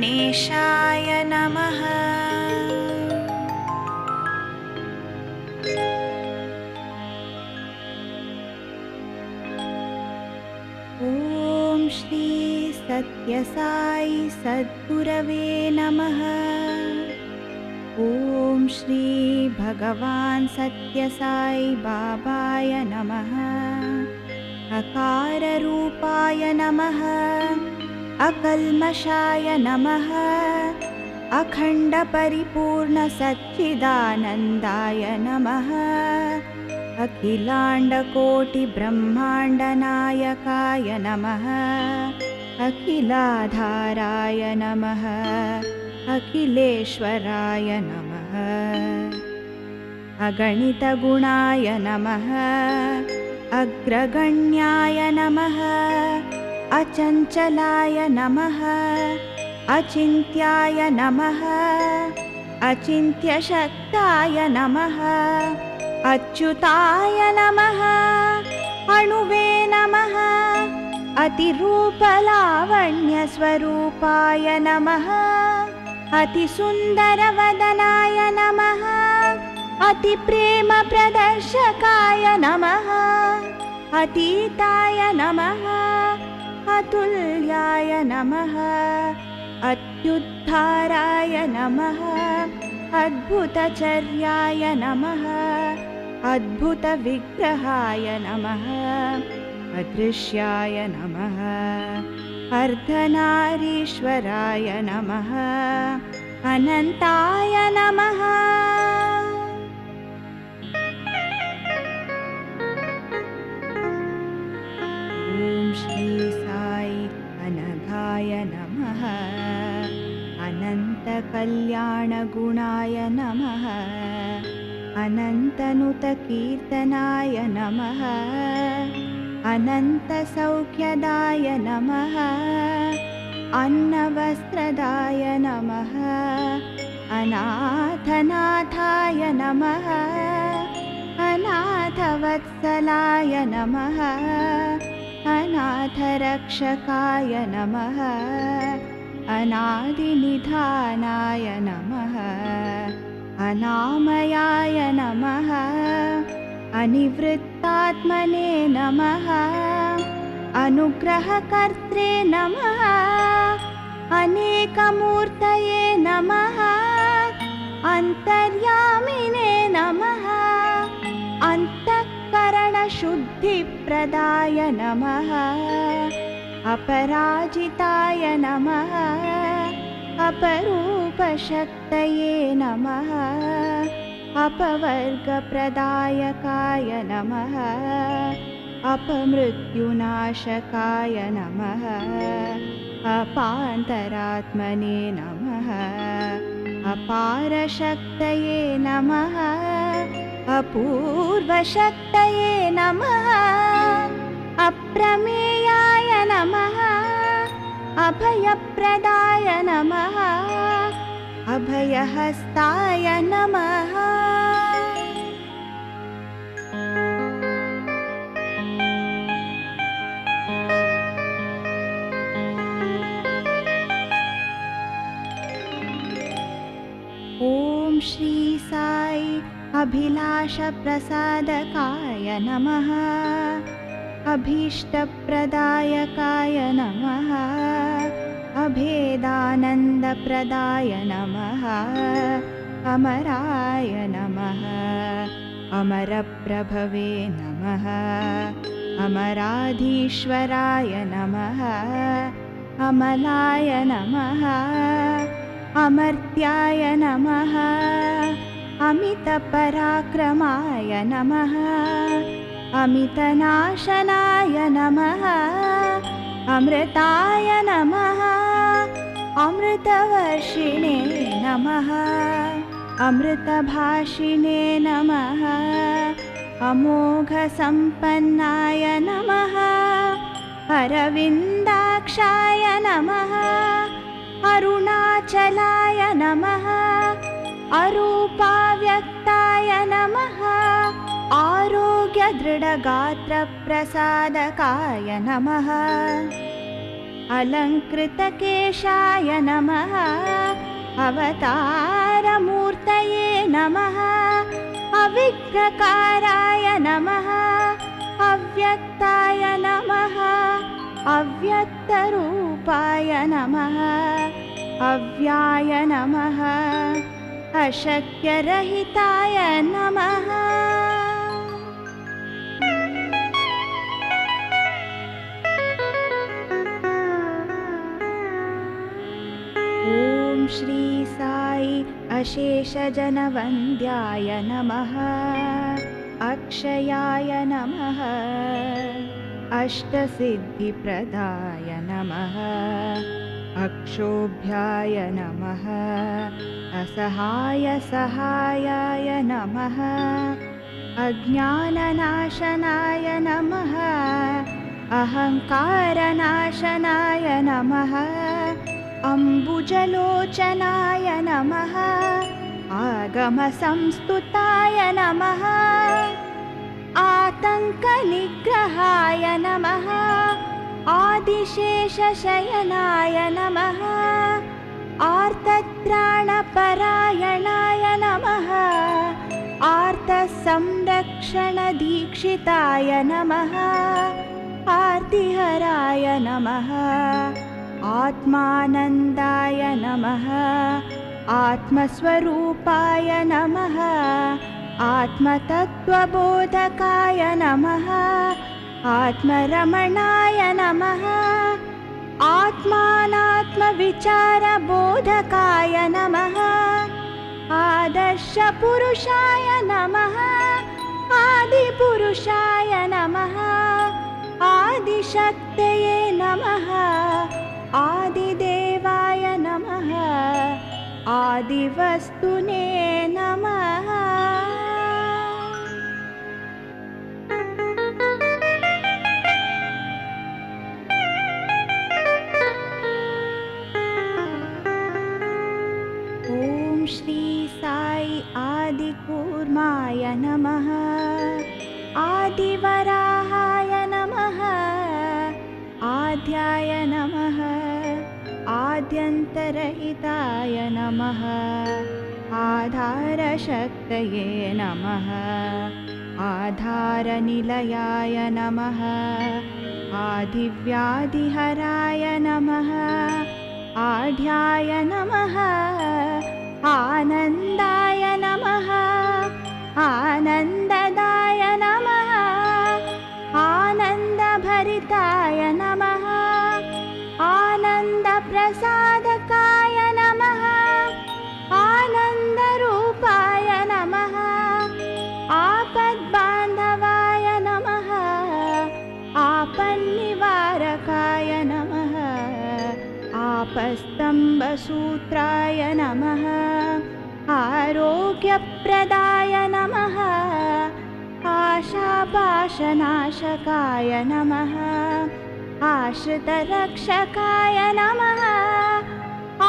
गणेशाय नमः। ॐ श्री सत्यसाई सद्गुरवे नमः। ॐ श्री भगवान् सत्यसाई बाबाय नमः। अकाररूपाय नमः। अकल्मषाय नमः। अखण्डपरिपूर्णसच्चिदानन्दाय नमः। अखिलाण्डकोटिब्रह्माण्डनायकाय नमः। अखिलाधाराय नमः। अखिलेश्वराय नमः। अगणितगुणाय नमः। अग्रगण्याय नमः। अचञ्चलाय नमः। अचिन्त्याय नमः। अचिन्त्यशक्ताय नमः। अच्युताय नमः। अणुवे नमः। अतिरूपलावण्यस्वरूपाय नमः। अतिसुन्दरवदनाय नमः। अतिप्रेमप्रदर्शकाय नमः। अतीताय नमः। अतुल्याय नमः। अत्युद्धाराय नमः। अद्भुतचर्याय नमः। अद्भुतविग्रहाय नमः। अदृश्याय नमः। अर्धनारीश्वराय नमः। अनन्ताय नमः। ॐ श्री साई अनघाय नमः। अनन्तकल्याणगुणाय नमः। अनन्तनुतकीर्तनाय नमः। अनन्तसौख्यदाय नमः। अन्नवस्त्रदाय नमः। अनाथनाथाय नमः। अनाथवत्सलाय नमः। अनाथरक्षकाय नमः। अनादिनिधानाय नमः। अनामयाय नमः। अनिवृत्तात्मने नमः। अनुग्रहकर्त्रे नमः। अनेकमूर्तये नमः। अन्तर्यामिने नमः। अन्तःकरणशुद्धिप्रदाय नमः। अपराजिताय नमः। अपरूपशक्तये नमः। अपवर्गप्रदायकाय नमः। अपमृत्युनाशकाय नमः। अपान्तरात्मने नमः। अपारशक्तये नमः। अपूर्वशक्तये नमः। अप्रमेयाय नमः। अभयप्रदाय नमः। अभयहस्ताय नमः। ॐ श्री साई अभिलाषप्रसादकाय नमः। अभीष्टप्रदायकाय नमः। अभेदानन्दप्रदाय नमः। अमराय नमः। अमरप्रभवे नमः। अमराधीश्वराय नमः। अमलाय नमः। अमर्त्याय नमः। अमितपराक्रमाय नमः। अमितनाशनाय नमः। अमृताय नमः। अमृतवर्षिणे नमः। अमृतभाषिणे नमः। अमोघसम्पन्नाय नमः। अरविन्दाक्षाय नमः। अरुणाचलाय नमः। अरूपाव्यक्ताय नमः। आरोग्यदृढगात्रप्रसादकाय नमः। अलङ्कृतकेशाय नमः अवतारमूर्तये नमः अविग्रहकाराय नमः अव्यक्ताय नमः अव्यक्तरूपाय नमः अव्याय नमः अशक्यरहिताय नमः। ॐ श्री साई अशेषजनवन्द्याय नमः अक्षयाय नमः अष्टसिद्धिप्रदाय नमः अक्षोभ्याय नमः असहाय सहायाय नमः अज्ञाननाशनाय नमः अहङ्कारनाशनाय नमः अम्बुजलोचनाय नमः आगमसंस्तुताय नमः आतङ्कनिग्रहाय नमः आदिशेषशयनाय नमः आर्तत्राणपरायणाय नमः आर्तसंरक्षणदीक्षिताय नमः आर्तिहराय नमः आत्मानन्दाय नमः आत्मस्वरूपाय नमः आत्मतत्त्वबोधकाय नमः आत्मरमणाय नमः आत्मानात्मविचारबोधकाय नमः आदर्शपुरुषाय नमः आदिपुरुषाय नमः आदिशक्तये नमः आदिदेवाय नमः आदिवस्तुने नमः। ॐ श्री साई आदिकूर्माय नमः आदिवराहाय नमः आद्याय नमः आद्यन्तरहिताय नमः आधारशक्तये नमः आधारनिलयाय नमः आदिव्याधिहराय नमः आढ्याय नमः आनन्दाय नमः आनन्ददाय नमः आनन्दभरिताय नमः आनन्दप्रसादकाय नमः आनन्दरूपाय नमः आपद्बान्धवाय नमः आपन्निवारकाय नमः आपस्तम्भसूत्राय नमः आरोग्यप्रदाय नमः आशापाशनाशकाय नमः आश्रितरक्षकाय नमः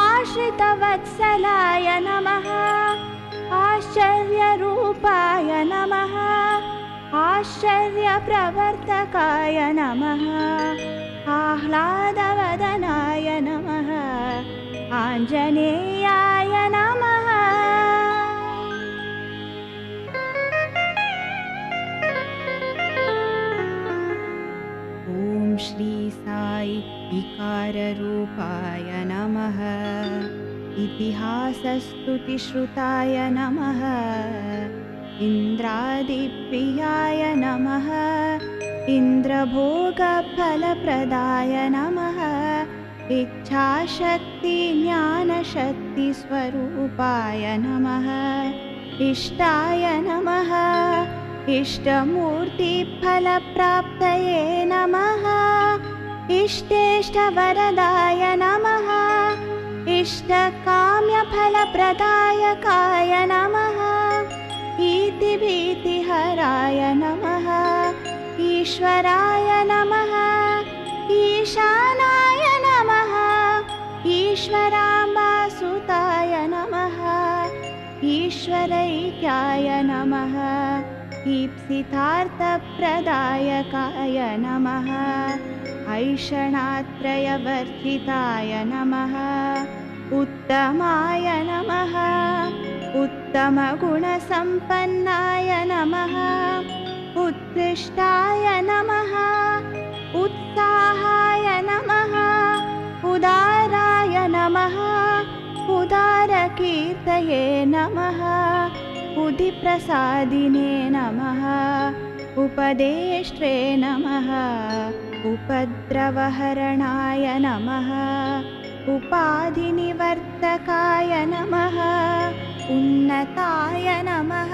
आश्रितवत्सलाय नमः आश्चर्यरूपाय नमः आश्चर्यप्रवर्तकाय नमः आह्लादवदनाय नमः आञ्जनेयाय नमः। ॐ श्री साई विकाररूपाय नमः इतिहासस्तुतिश्रुताय नमः इन्द्रादिप्रियाय नमः इन्द्रभोगफलप्रदाय नमः इच्छाशक्तिज्ञानशक्तिस्वरूपाय नमः इष्टाय नमः इष्टमूर्तिफलप्राप्तये नमः इष्टेष्टवरदाय नमः इष्टकाम्यफलप्रदायकाय नमः इतिभीतिहराय नमः ईश्वराय नमः ईशानाय नमः ईश्वराम्बासुताय नमः ईश्वरैक्याय नमः ईप्सितार्थप्रदायकाय नमः ऐषणात्रयवर्जिताय नमः उत्तमाय नमः उत्तमगुणसम्पन्नाय नमः उत्कृष्टाय नमः उत्साहाय नमः उदाराय नमः उदारकीर्तये नमः बुद्धिप्रसादिने नमः उपदेष्ट्रे नमः उपद्रवहरणाय नमः उपाधिनिवर्तकाय नमः उन्नताय नमः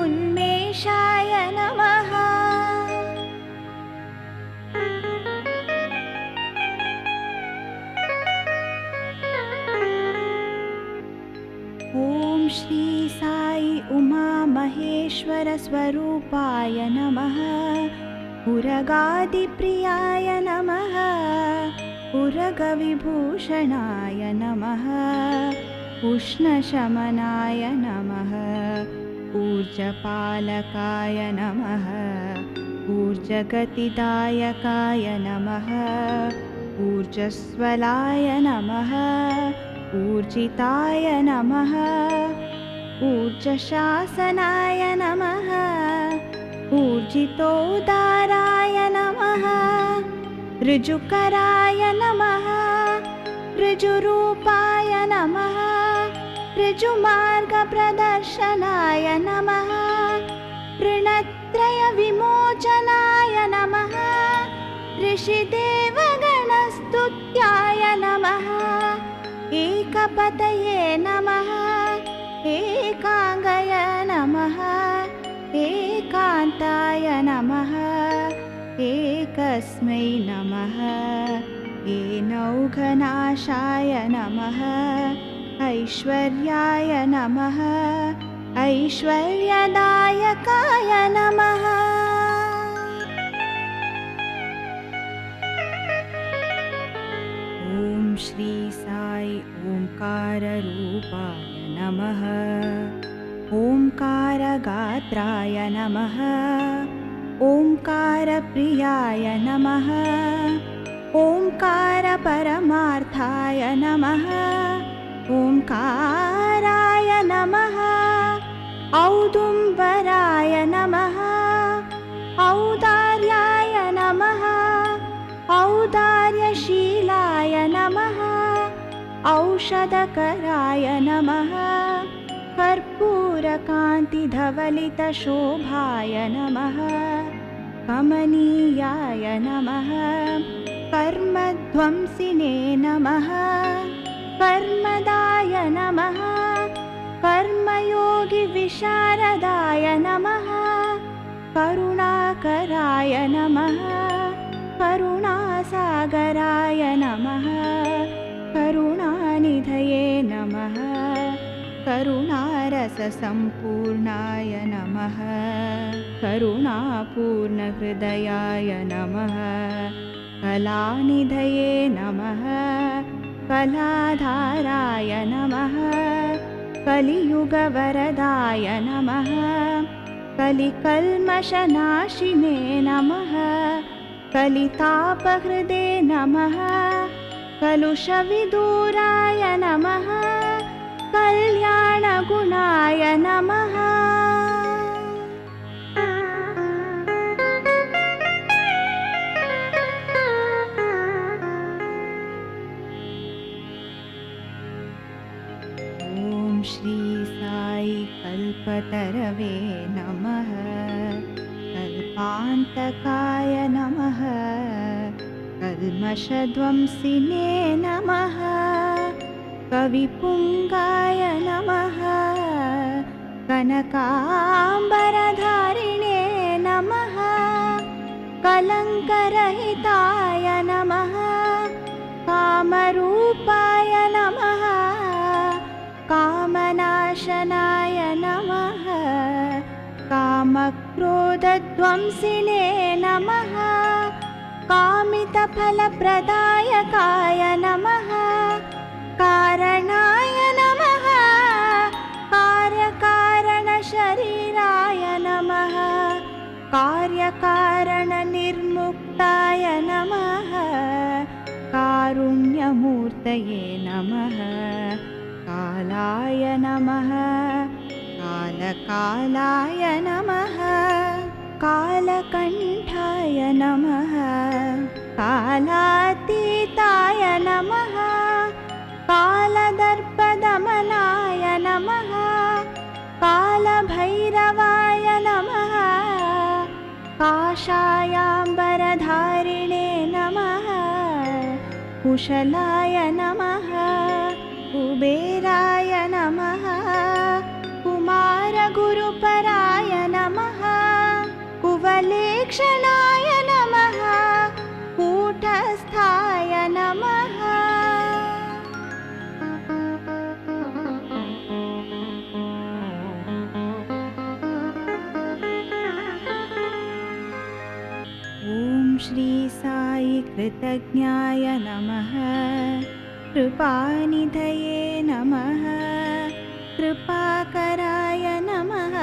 उन्मेषाय नमः ॐ श्री साई उमा महेश्वर स्वरूपाय नमः उरगादिप्रियाय नमः उरगविभूषणाय नमः उष्णशमनाय नमः ऊर्जपालकाय नमः ऊर्जगतिदायकाय नमः ऊर्जस्वलाय नमः ऊर्जिताय नमः ऊर्जशासनाय नमः ऊर्जितोदाराय नमः ऋजुकराय नमः ऋजुरूपाय नमः ऋजुमार्गप्रदर्शनाय नमः ऋणत्रयविमोचनाय नमः ऋषिदेवगणस्तुत्याय नमः एकपतये नमः एकांगय नमः एकान्ताय नमः एकस्मै नमः एनौघनाशाय नमः ऐश्वर्याय नमः ऐश्वर्यदायकाय नमः ॐ श्री साई ओंकाररूपाय नमः ओंकारगात्राय नमः ओंकारप्रियाय नमः ओंकारपरमार्थाय नमः ओंकाराय नमः औदुम्बराय नमः औदार्याय नमः औदार्यशीलाय नमः औषधकराय नमः कर्पूरकान्तिधवलितशोभाय नमः कमनीयाय नमः कर्मध्वंसिने नमः कर्मदाय नमः कर्मयोगिविशारदाय नमः करुणाकराय नमः करुणासागराय नमः करुणानिधये नमः करुणारससम्पूर्णाय नमः करुणापूर्णहृदयाय नमः कलानिधये नमः कलाधाराय नमः कलियुगवरदाय नमः कलिकल्मषनाशिने नमः कलितापहृदे नमः कलुषविदूराय नमः कल्याणगुणाय नमः ॐ श्री साई कल्पतरवे नमः कल्पान्तकाय नमः कल्मषध्वंसिने नमः कविपुङ्गाय नमः कनकाम्बरधारिणे नमः कलङ्करहिताय नमः कामरूपाय नमः कामनाशनाय नमः कामक्रोधध्वंसिने नमः कामितफलप्रदायकाय नमः कारणाय नमः कार्यकारणश शरीराय नमः कार्यकारणनिर्मुक्ताय नमः कारुण्यमूर्तये नमः कालाय नमः कालकालाय नमः कालकण्ठाय नमः कालातीताय नमः कालदर्पदमनाय नमः कालभैरवाय नमः काषायाम्बरधारिणे नमः कुशलाय नमः कुबेराय नमः कुमारगुरुपराय नमः कुवलेक्षणाय नमः कूटस्थाय नमः ॐ श्री साई कृतज्ञाय नमः कृपानिधये नमः कृपाकराय नमः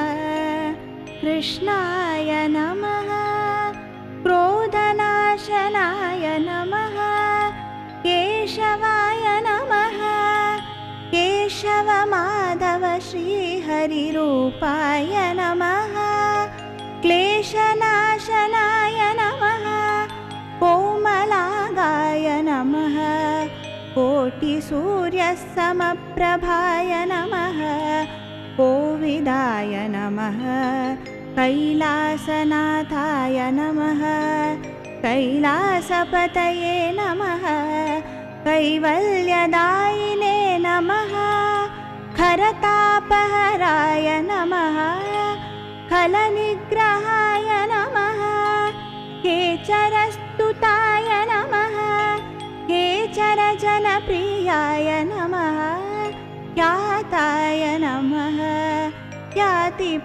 कृष्णाय नमः क्रोधनाशनाय नमः केशवाय नमः केशवमाधव श्रीहरिरूपाय नमः क्लेशनाशनाय नमः कोमलागाय नमः कोटिसूर्यसमप्रभाय नमः कोविदाय नमः कैलासनाथाय नमः कैलासपतये नमः कैवल्यदायिने नमः खरतापहराय नमः खलनिग्रहाय नमः केचरस्तुताय नमः केचरजनप्रियाय नमः ख्याताय नमः ख्यातिप्रदायकाय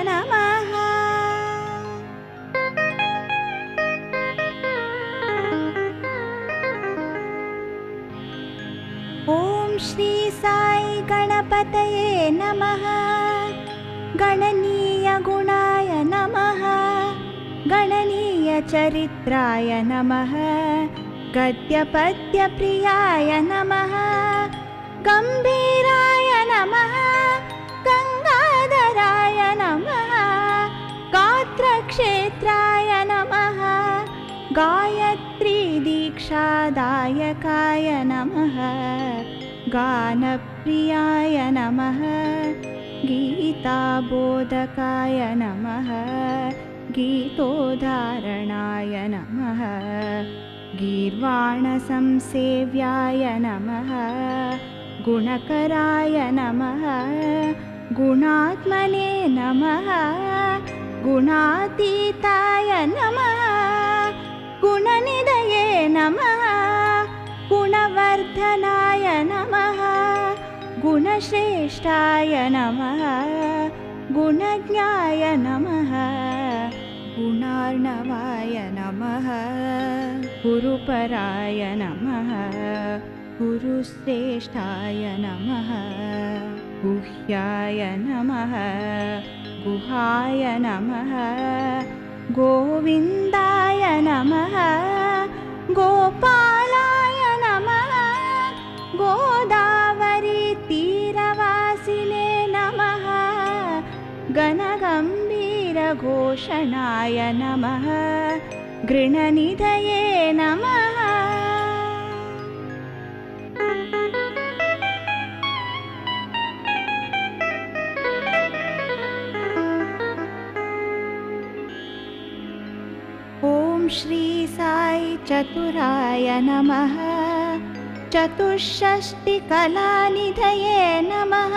नमः ॐ श्री साई गणपतये नमः गणनीय गुणाय नमः गणनीय चरित्राय नमः गद्यपद्यप्रियाय नमः गम्भीराय नमः गंगाधराय नमः गात्रक्षेत्राय नमः गायत्री दीक्षादायकाय नमः गानप्रियाय नमः गीताबोधकाय नमः गीतोद्धारणाय नमः गीर्वाणसंसेव्याय नमः गुणकराय नमः गुणात्मने नमः गुणातीताय नमः गुणनिधये नमः गुणवर्धनाय नमः गुणश्रेष्ठाय नमः गुणज्ञाय नमः गुणार्णवाय नमः गुरुपराय नमः गुरुश्रेष्ठाय नमः गुह्याय नमः गुहाय नमः गोविन्दाय नमः गोपालाय नमः गोदावरी तीरवासिने नमः गणगम्भीरघोषणाय नमः गृणनिधये नमः ॐ श्री साई चतुराय नमः चतुष्षष्टिकलानिधये नमः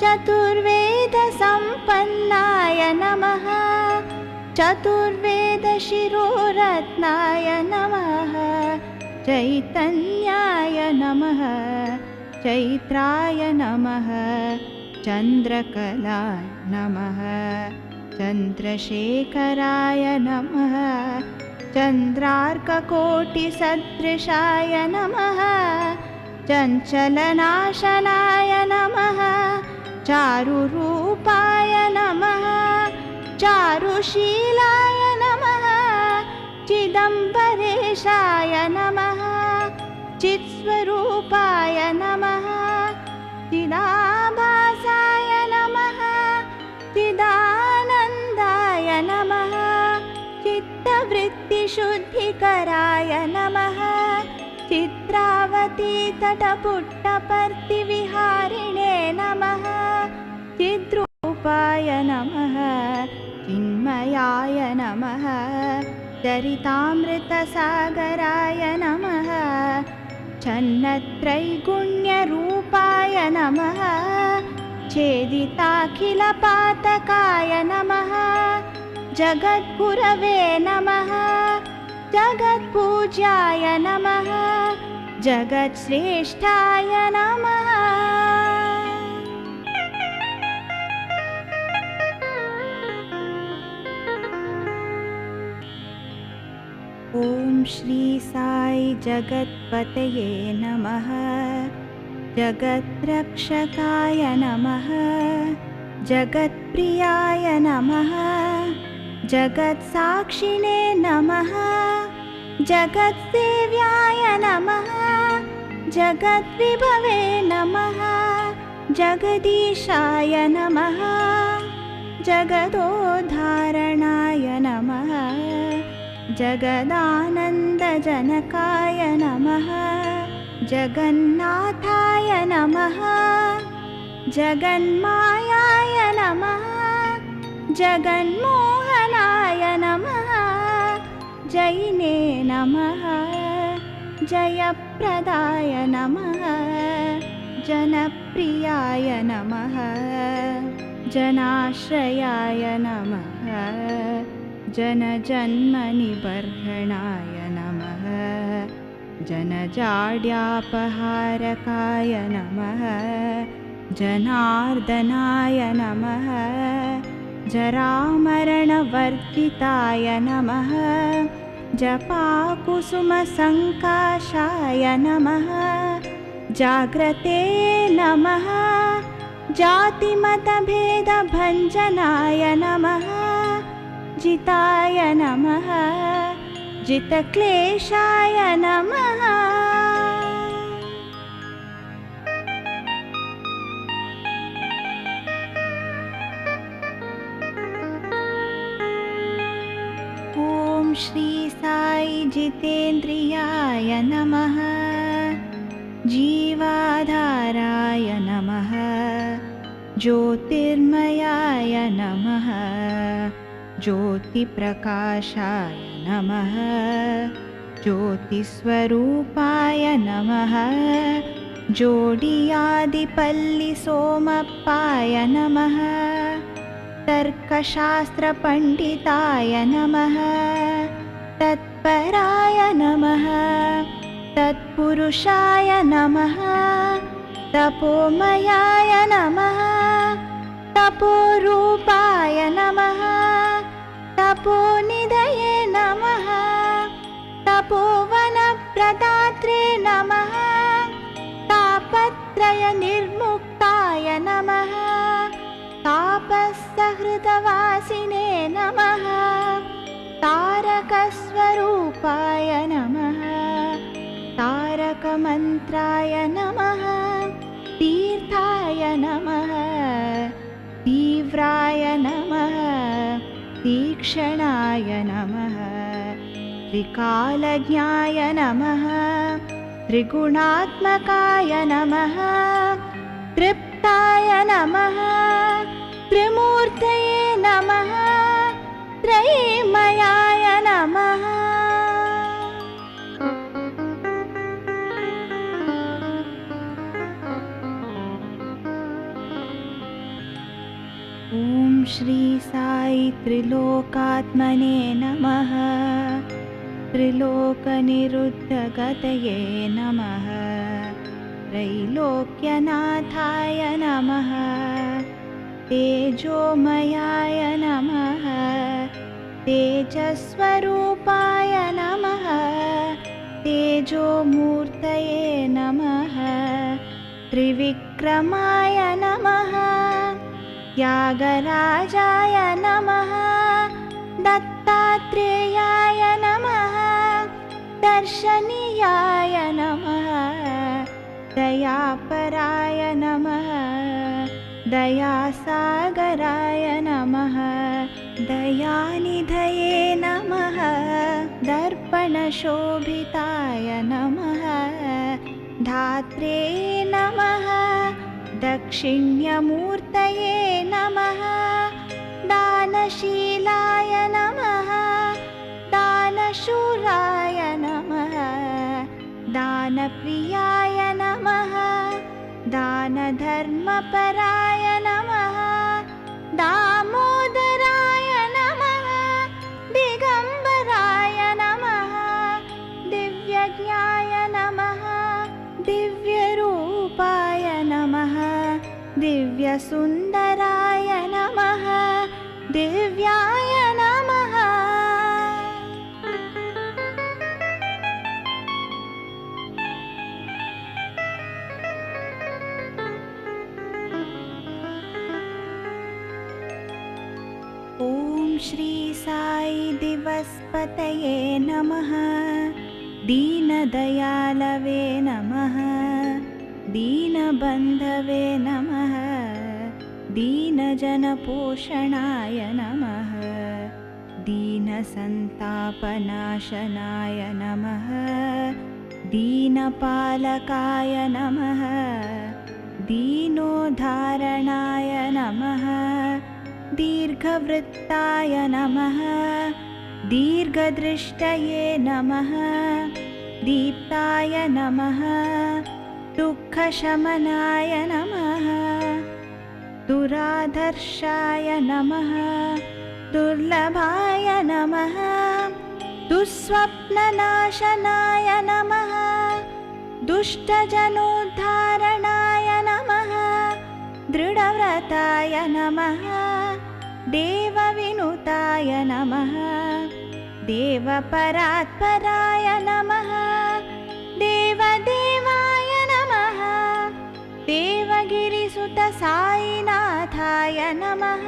चतुर्वेदसम्पन्नाय नमः चतुर्वेदशिरोरत्नाय नमः चैतन्याय नमः चैत्राय नमः चन्द्रकलाय नमः चन्द्रशेखराय नमः चन्द्रार्ककोटिसदृशाय नमः चञ्चलनाशनाय नमः चारुरूपाय नमः चारुशीलाय नमः चिदम्बरेशाय नमः चित्स्वरूपाय नमः चिदाभासाय नमः चिदानन्दाय नमः चित्तवृत्तिशुद्धिकराय नमः चित्रावती तटपुट्टपर्तिविहारिणे नमः चिद्रूपाय नमः चिन्मयाय नमः चरितामृतसागराय नमः छन्नत्रैगुण्यरूपाय नमः छेदिताखिलपातकाय नमः जगद्गुरवे नमः जगत्पूज्याय नमः जगत्श्रेष्ठाय नमः। ॐ श्री साई जगत्पतये नमः जगद्रक्षकाय नमः जगत्प्रियाय नमः जगत्साक्षिणे नमः जगत्सेव्याय नमः जगद्विभवे नमः जगदीशाय नमः जगदोद्धारणाय नमः जगदानन्दजनकाय नमः जगन्नाथाय नमः जगन्मायाय नमः जगन्मोहनाय नमः जैने नमः जयप्रदाय नमः जनप्रियाय नमः जनाश्रयाय नमः जनजन्मनिबर्हणाय नमः जनजाड्यापहारकाय नमः जनार्दनाय नमः जरामरणवर्जिताय नमः जपाकुसुमसङ्काशाय नमः जाग्रते नमः जातिमतभेदभञ्जनाय नमः जिताय नमः जितक्लेशाय नमः। ॐ श्री साई जितेन्द्रियाय नमः जीवाधाराय नमः ज्योतिर्मयाय नमः ज्योतिप्रकाशाय नमः ज्योतिस्वरूपाय नमः जोडियादिपल्लिसोमप्पाय नमः तर्कशास्त्रपण्डिताय नमः तत्पराय नमः तत्पुरुषाय नमः तपोमयाय नमः तपोरूपाय नमः तपोनिधये नमः तपोवनप्रदात्रे नमः तापत्रयनिर्मुक्ताय नमः तापस्सहृदवासिने नमः तारकस्वरूपाय नमः तारकमन्त्राय नमः तीर्थाय नमः तीव्राय नमः तीक्ष्णाय नमः त्रिकालज्ञाय नमः त्रिगुणात्मकाय नमः तृप्ताय नमः त्रिमूर्तये नमः त्रयीमयाय नमः। ॐ श्री साई त्रिलोकात्मने नमः त्रिलोकनिरुद्धगतये नमः त्रैलोक्यनाथाय नमः तेजोमयाय नमः तेजस्वरूपाय नमः तेजोमूर्तये नमः त्रिविक्रमाय नमः त्यागराजाय नमः दत्तात्रेयाय नमः दर्शनीयाय नमः दयापराय नमः दयासागराय नमः दयानिधये नमः दर्पणशोभिताय नमः धात्रे नमः दक्षिण्यमूर्तये नमः दानशीलाय नमः दानशूराय नमः दानप्रियाय नमः दानधर्मपराय नमः दामोदराय नमः दिगम्बराय नमः दिव्यज्ञाय नमः दिव्यरूपाय नमः दिव्यसुन्दराय नमः दिव्याय नमः ॐ श्री साई दिवस्पतये नमः दीनदयालवे नमः दीनबन्धवे नमः दीनजनपोषणाय नमः दीनसन्तापनाशनाय नमः दीनपालकाय नमः दीनोद्धारणाय नमः दीर्घवृत्ताय नमः दीर्घदृष्टये नमः दीप्ताय नमः दुःखशमनाय नमः दुराधर्षाय नमः दुर्लभाय नमः दुःस्वप्ननाशनाय नमः दुष्टजनोद्धारणाय नमः दृढव्रताय नमः देवविनुताय नमः देवपरात्पराय नमः देवदेवाय नमः देवगिरिसुत साईनाथाय नमः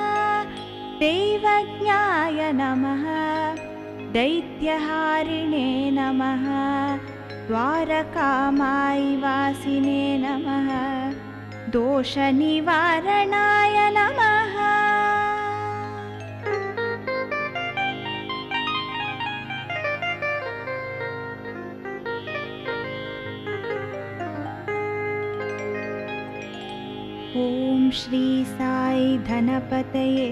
दैवज्ञाय नमः दैत्यहारिणे नमः द्वारकामायि वासिने नमः दोषनिवारणाय नमः ॐ श्री साई धनपतये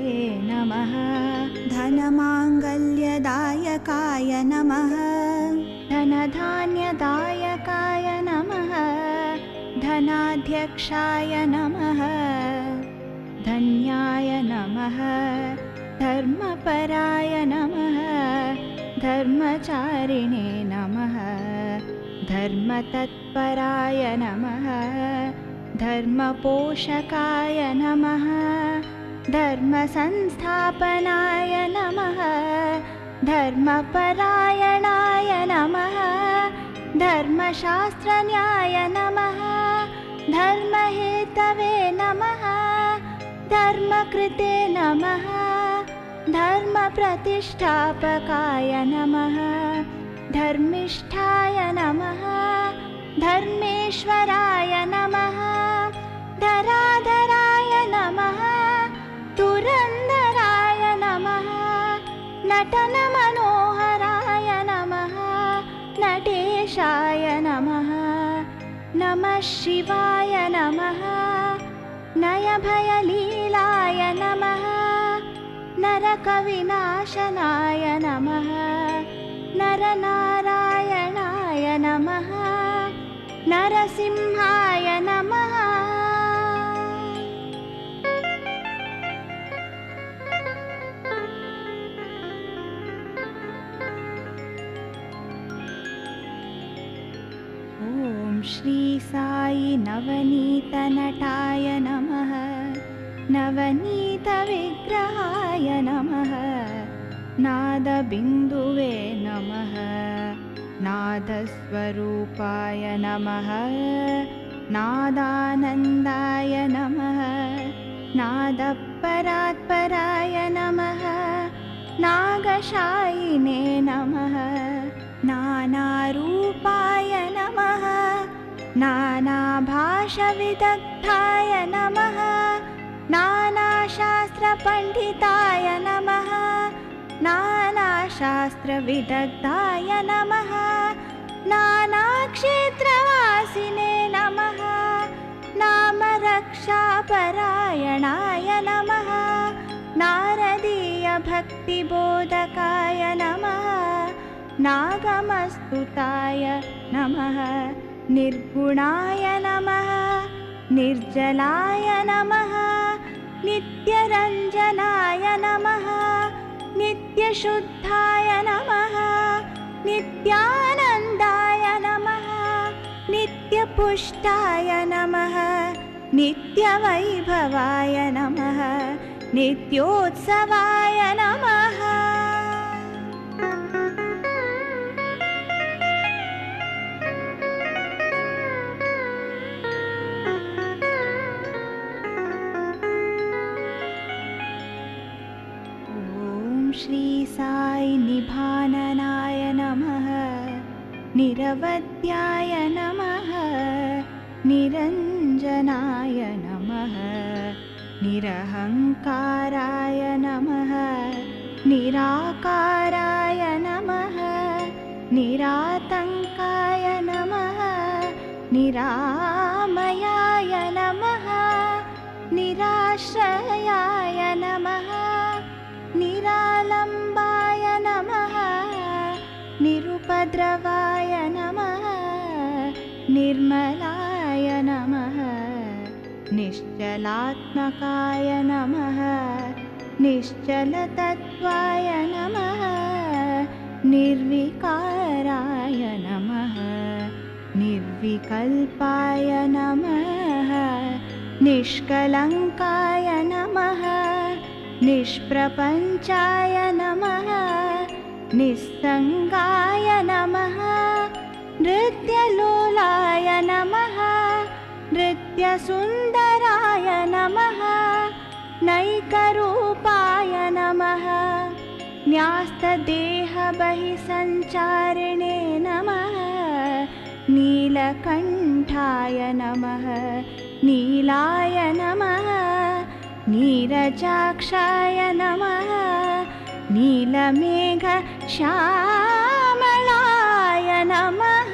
नमः धनमाङ्गल्यदायकाय नमः धनधान्यदायकाय नमः धनाध्यक्षाय नमः धन्याय नमः धर्मपराय नमः धर्मचारिणे नमः धर्मतत्पराय नमः धर्मपोषकाय नमः धर्मसंस्थापनाय नमः धर्मपरायणाय नमः धर्मशास्त्रन्याय नमः धर्महेतवे नमः धर्मकृते नमः धर्मप्रतिष्ठापकाय नमः धर्मिष्ठाय नमः धर्मेश्वराय नमः धराधराय नमः धुरन्धराय नमः नटनमनोहराय नमः नटेशाय नमः नमः शिवाय नमः नयभयलीलाय नमः नरकविनाशनाय नमः नरनारायणाय नमः नरसिंहाय नमः ॐ श्री साई नवनीतनटाय नमः नवनीतविग्रहाय नमः नादबिन्दुवे नमः नादस्वरूपाय नमः नादानन्दाय नमः नादप्रियाय परात्पराय नमः नागशायिने नमः नानारूपाय नमः नानाभाषविदग्धाय नमः नानाशास्त्रपण्डिताय नमः नानाशास्त्रविदग्धाय नमः नानाक्षेत्रवासिने नमः नामरक्षापरायणाय नमः नारदीयभक्तिबोधकाय नमः नागमस्तुताय नमः निर्गुणाय नमः निर्जलाय नमः नित्यरञ्जनाय नमः नित्यशुद्धाय नमः नित्यानन्दाय नमः नित्यपुष्टाय नमः नित्यवैभवाय नमः नित्योत्सवाय नमः। श्री साई निभाननाय नमः निरवध्याय नमः निरञ्जनाय नमः निरहङ्काराय नमः निराकाराय नमः निरातङ्काय नमः निरामयाय नमः निराश्रयाय नमः निरालम्बाय नमः निरुपद्रवाय नमः निर्मलाय नमः निश्चलात्मकाय नमः निश्चलतत्त्वाय नमः निर्विकाराय नमः निर्विकल्पाय नमः निष्कलङ्काय नमः निष्प्रपञ्चाय नमः निस्सङ्गाय नमः नृत्यलोलाय नमः नृत्यसुन्दराय नमः नैकरूपाय नमः न्यास्तदेहबहिसञ्चारिणे नमः नीलकण्ठाय नमः नीलाय नमः नीरजाक्षाय नमः नीलमेघश्यामलाय नमः।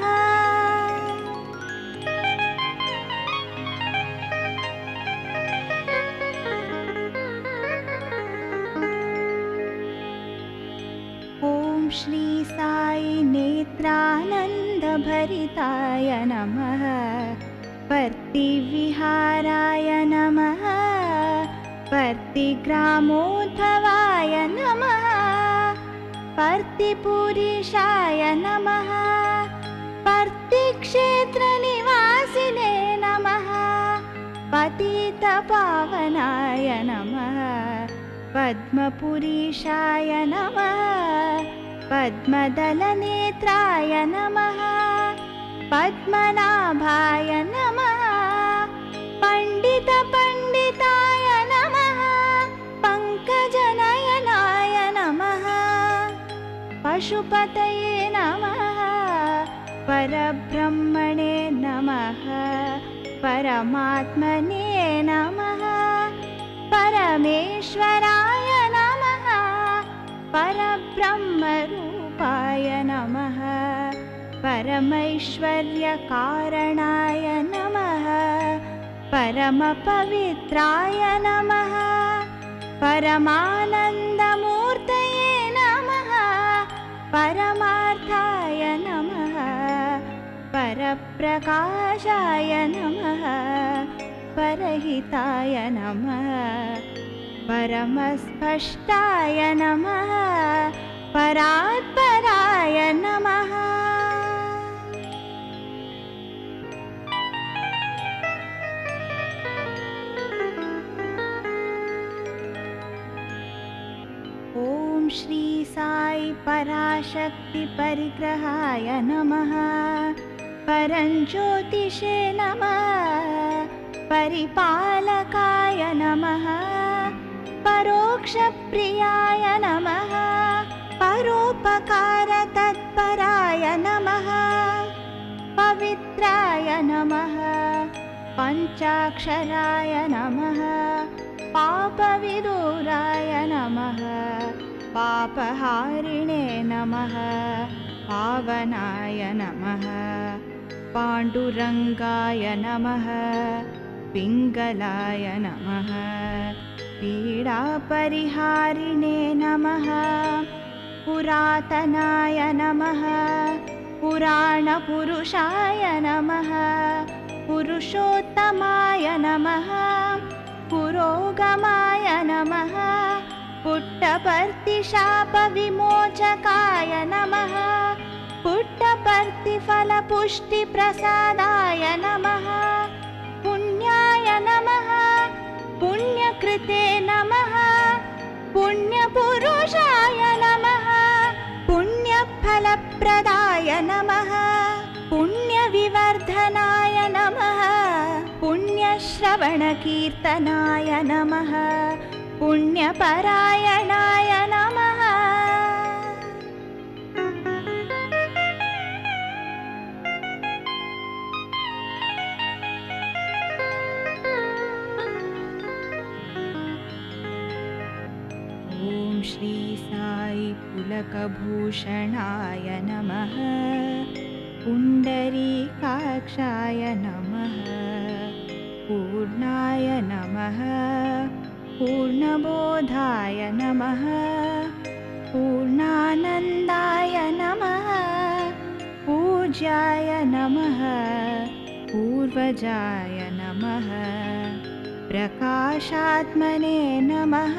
ॐ श्री साई नेत्रानन्दभरिताय नमः पर्तिविहाराय नमः पर्तिग्रामोद्भवाय नमः पर्तिपुरीशाय नमः पर्तिक्षेत्रनिवासिने नमः पतितपावनाय नमः पद्मपुरीशाय नमः पद्मदलनेत्राय नमः पद्मनाभाय नमः पण्डितपण्डिताय नमः पङ्कजनयनाय नमः पशुपतये नमः परब्रह्मणे नमः परमात्मने नमः परमेश्वराय नमः परब्रह्मरूपाय नमः परमैश्वर्यकारणाय नमः परमपवित्राय नमः परमानन्दमूर्तये नमः परमार्थाय नमः परप्रकाशाय नमः परहिताय नमः परमस्पष्टाय नमः परात्पराय नमः। ॐ श्री साई पराशक्ति परिग्रहाय नमः परञ्ज्योतिषे नमः परिपालकाय नमः परोक्षप्रियाय नमः परोपकारतत्पराय नमः पवित्राय नमः पञ्चाक्षराय नमः पापविदूराय नमः पापहारिणे नमः पावनाय नमः पाण्डुरङ्गाय नमः पिङ्गलाय नमः पीडापरिहारिणे नमः पुरातनाय नमः पुराणपुरुषाय नमः पुरुषोत्तमाय नमः पुरोगमाय नमः पुट्टपर्तिशापविमोचकाय नमः पुट्टपर्तिफलपुष्टिप्रसादाय नमः पुण्याय नमः पुण्यकृते नमः पुण्यपुरुषाय नमः पुण्यफलप्रदाय नमः पुण्यविवर्धनाय नमः पुण्यश्रवणकीर्तनाय नमः पुण्यपरायणाय नमः ॐ श्री साई पुलकभूषणाय नमः पुण्डरीकाक्षाय नमः पूर्णाय नमः पूर्णबोधाय नमः पूर्णानन्दाय नमः पूज्याय नमः पूर्वजाय नमः प्रकाशात्मने नमः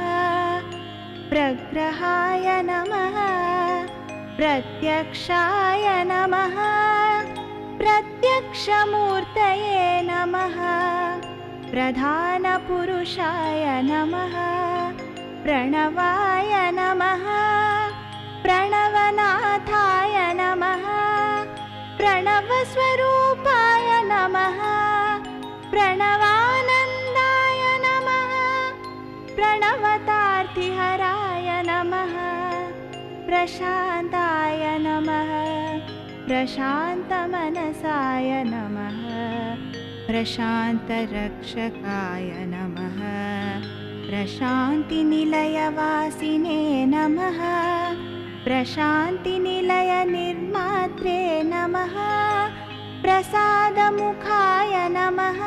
प्रग्रहाय नमः प्रत्यक्षाय नमः प्रत्यक्षमूर्तये नमः प्रधानपुरुषाय नमः प्रणवाय नमः प्रणवनाथाय नमः प्रणवस्वरूपाय नमः प्रणवानन्दाय नमः प्रणवतार्तिहराय नमः प्रशान्ताय नमः प्रशान्तमनसाय नमः प्रशान्तरक्षकाय नमः प्रशान्तिनिलयवासिने नमः प्रशान्तिनिलयनिर्मात्रे नमः प्रसादमुखाय नमः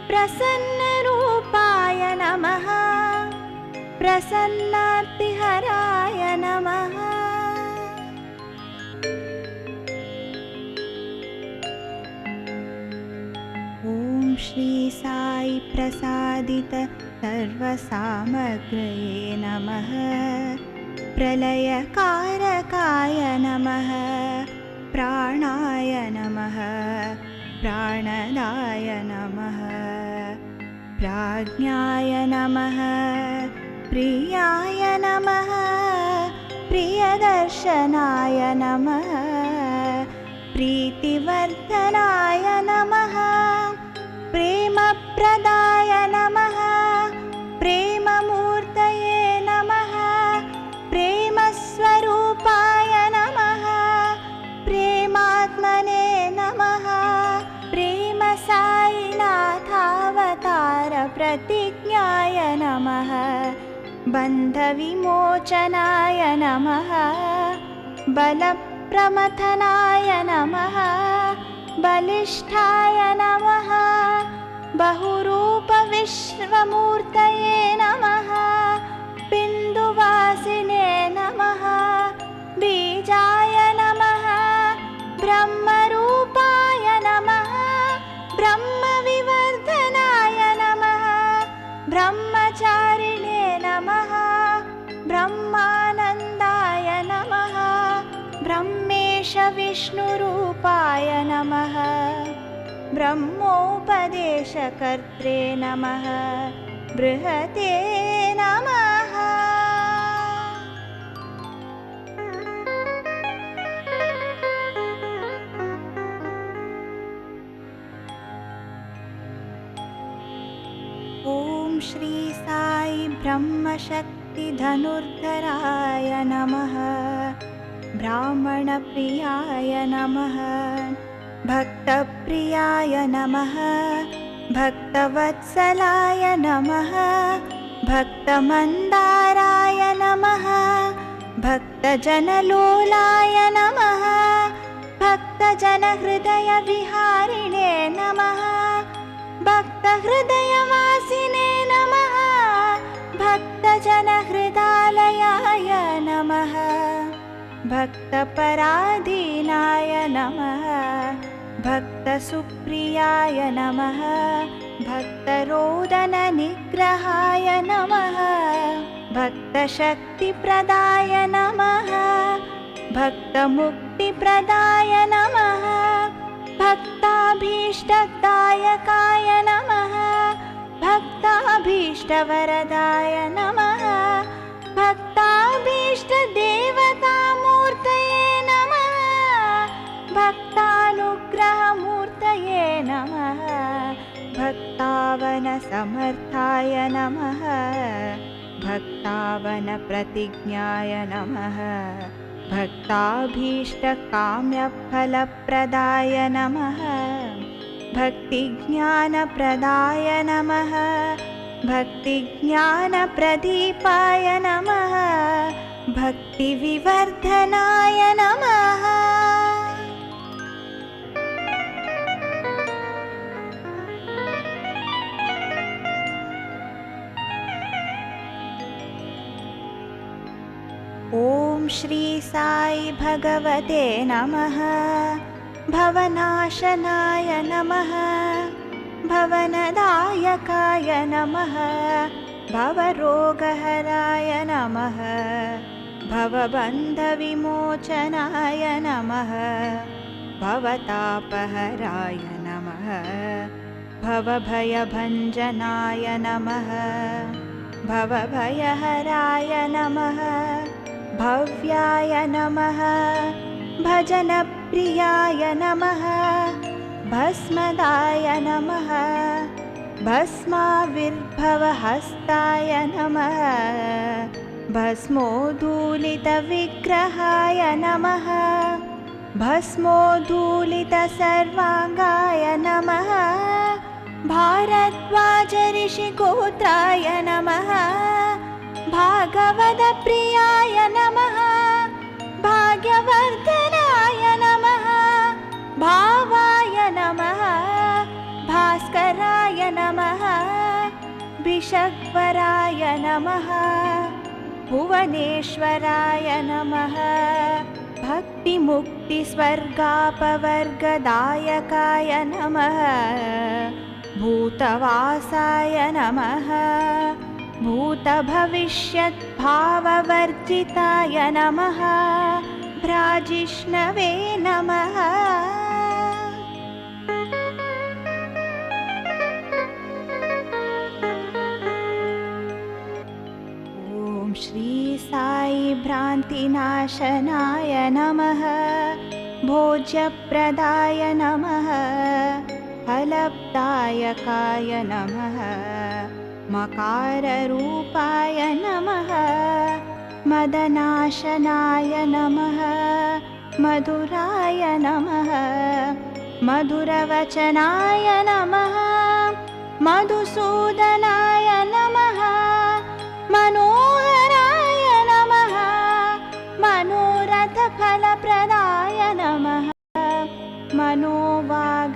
प्रसन्नरूपाय नमः प्रसन्नार्तिहराय नमः ॐ श्री साई प्रसादित सर्वसामग्रये नमः प्रलयकारकाय नमः प्राणाय नमः प्राणदाय नमः प्राज्ञाय नमः प्रियाय नमः प्रियदर्शनाय नमः प्रीतिवर्धनाय नमः प्रेमप्रदाय नमः प्रेममूर्तये नमः प्रेमस्वरूपाय नमः प्रेमात्मने नमः प्रेमसाईनाथावतार प्रतिज्ञाय नमः बन्धविमोचनाय नमः बलप्रमथनाय नमः बलिष्ठाय नमः बहुरूपविश्वमूर्तये नमः बिन्दुवासिने नमः बीजाय नमः ब्रह्मरूपाय नमः ब्रह्मविवर्धनाय नमः ब्रह्मचारिणे नमः ब्रह्मानन्दाय नमः ब्रह्मेश विष्णुरूपाय नमः ब्रह्मोपदेशकर्त्रे नमः बृहते नमः ॐ श्री साई ब्रह्मशक्तिधनुर्धराय नमः ब्राह्मणप्रियाय नमः भक्तप्रियाय नमः भक्तवत्सलाय नमः भक्तमन्दाराय नमः भक्तजनलोलाय नमः भक्तजनहृदयविहारिणे नमः भक्तहृदयवासिने नमः भक्तजनहृदालयाय नमः भक्तपराधीनाय नमः भक्तसुप्रियाय नमः भक्तरोदननिग्रहाय नमः भक्तशक्तिप्रदाय नमः भक्तमुक्तिप्रदाय नमः भक्ताभीष्टदायकाय नमः भक्ताभीष्टवरदाय नमः भक्ताभीष्टदेवतामूर्तये नमः भक्तानुग्रहमूर्तये नमः भक्तावनसमर्थाय नमः भक्तावनप्रतिज्ञाय नमः भक्ताभीष्टकाम्यफलप्रदाय नमः भक्तिज्ञानप्रदाय नमः भक्तिज्ञानप्रदीपाय नमः भक्तिविवर्धनाय नमः। ॐ श्री साई भगवते नमः भवनाशनाय नमः भवनदायकाय नमः भवरोगहराय नमः भवबन्धविमोचनाय नमः भवतापहराय नमः भवभयभञ्जनाय नमः भवभयहराय नमः भव्याय नमः भजनप्रियाय नमः भस्मदाय नमः भस्माविर्भवहस्ताय नमः भस्मोद्धूलितविग्रहाय नमः भस्मोद्धूलितसर्वाङ्गाय नमः भारद्वाजऋषिगोत्राय नमः भागवतप्रियाय नमः भाग्यवर्धनाय नमः भावाय नमः भास्कराय नमः भिषग्वराय नमः भुवनेश्वराय नमः भक्तिमुक्तिस्वर्गापवर्गदायकाय नमः भूतवासाय नमः भूतभविष्यद्भाववर्जिताय नमः भ्राजिष्णवे नमः। ॐ श्री साई भ्रान्तिनाशनाय नमः भोज्यप्रदाय नमः फलदायकाय नमः मकाररूपाय नमः मदनाशनाय नमः मधुराय नमः मधुरवचनाय नमः मधुसूदनाय नमः मनोहराय नमः मनोरथफलप्रदाय नमः मनोवागतीताय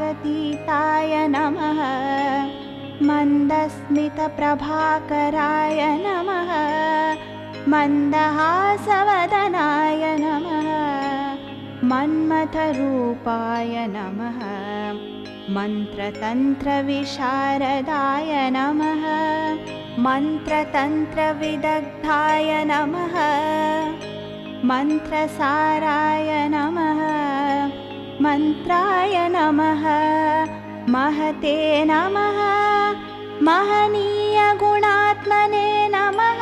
नमः मन्दस्मितप्रभाकराय नमः मन्दहासवदनाय नमः मन्मथरूपाय नमः मन्त्रतन्त्रविशारदाय नमः मन्त्रतन्त्रविदग्धाय नमः मन्त्रसाराय नमः मन्त्राय नमः महते नमः महनीयगुणात्मने नमः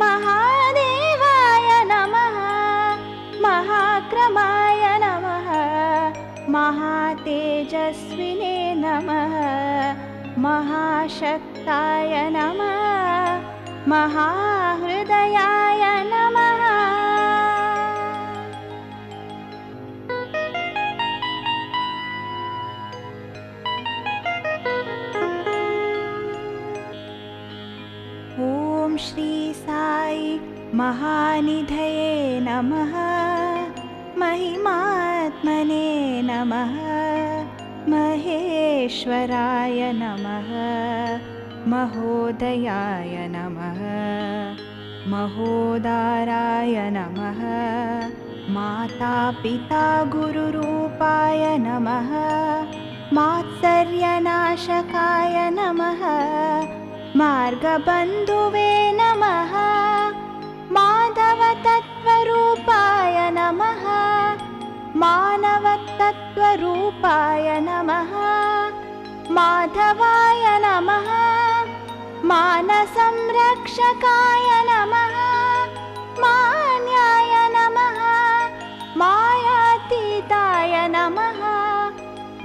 महादेवाय नमः महाक्रमाय नमः महातेजस्विने नमः महाशक्ताय नमः महाहृदयाय नमः। ॐ श्री साई महानिधये नमः। महिमात्मने नमः। महेश्वराय नमः। महोदयाय नमः। महोदाराय नमः। माता पिता गुरुरूपाय नमः। मात्सर्यनाशकाय नमः। मार्गबन्धुवे नमः। माधवतत्त्वरूपाय नमः। मानवतत्त्वरूपाय नमः। माधवाय नमः। मानसंरक्षकाय नमः। मान्याय नमः। मायातीताय नमः।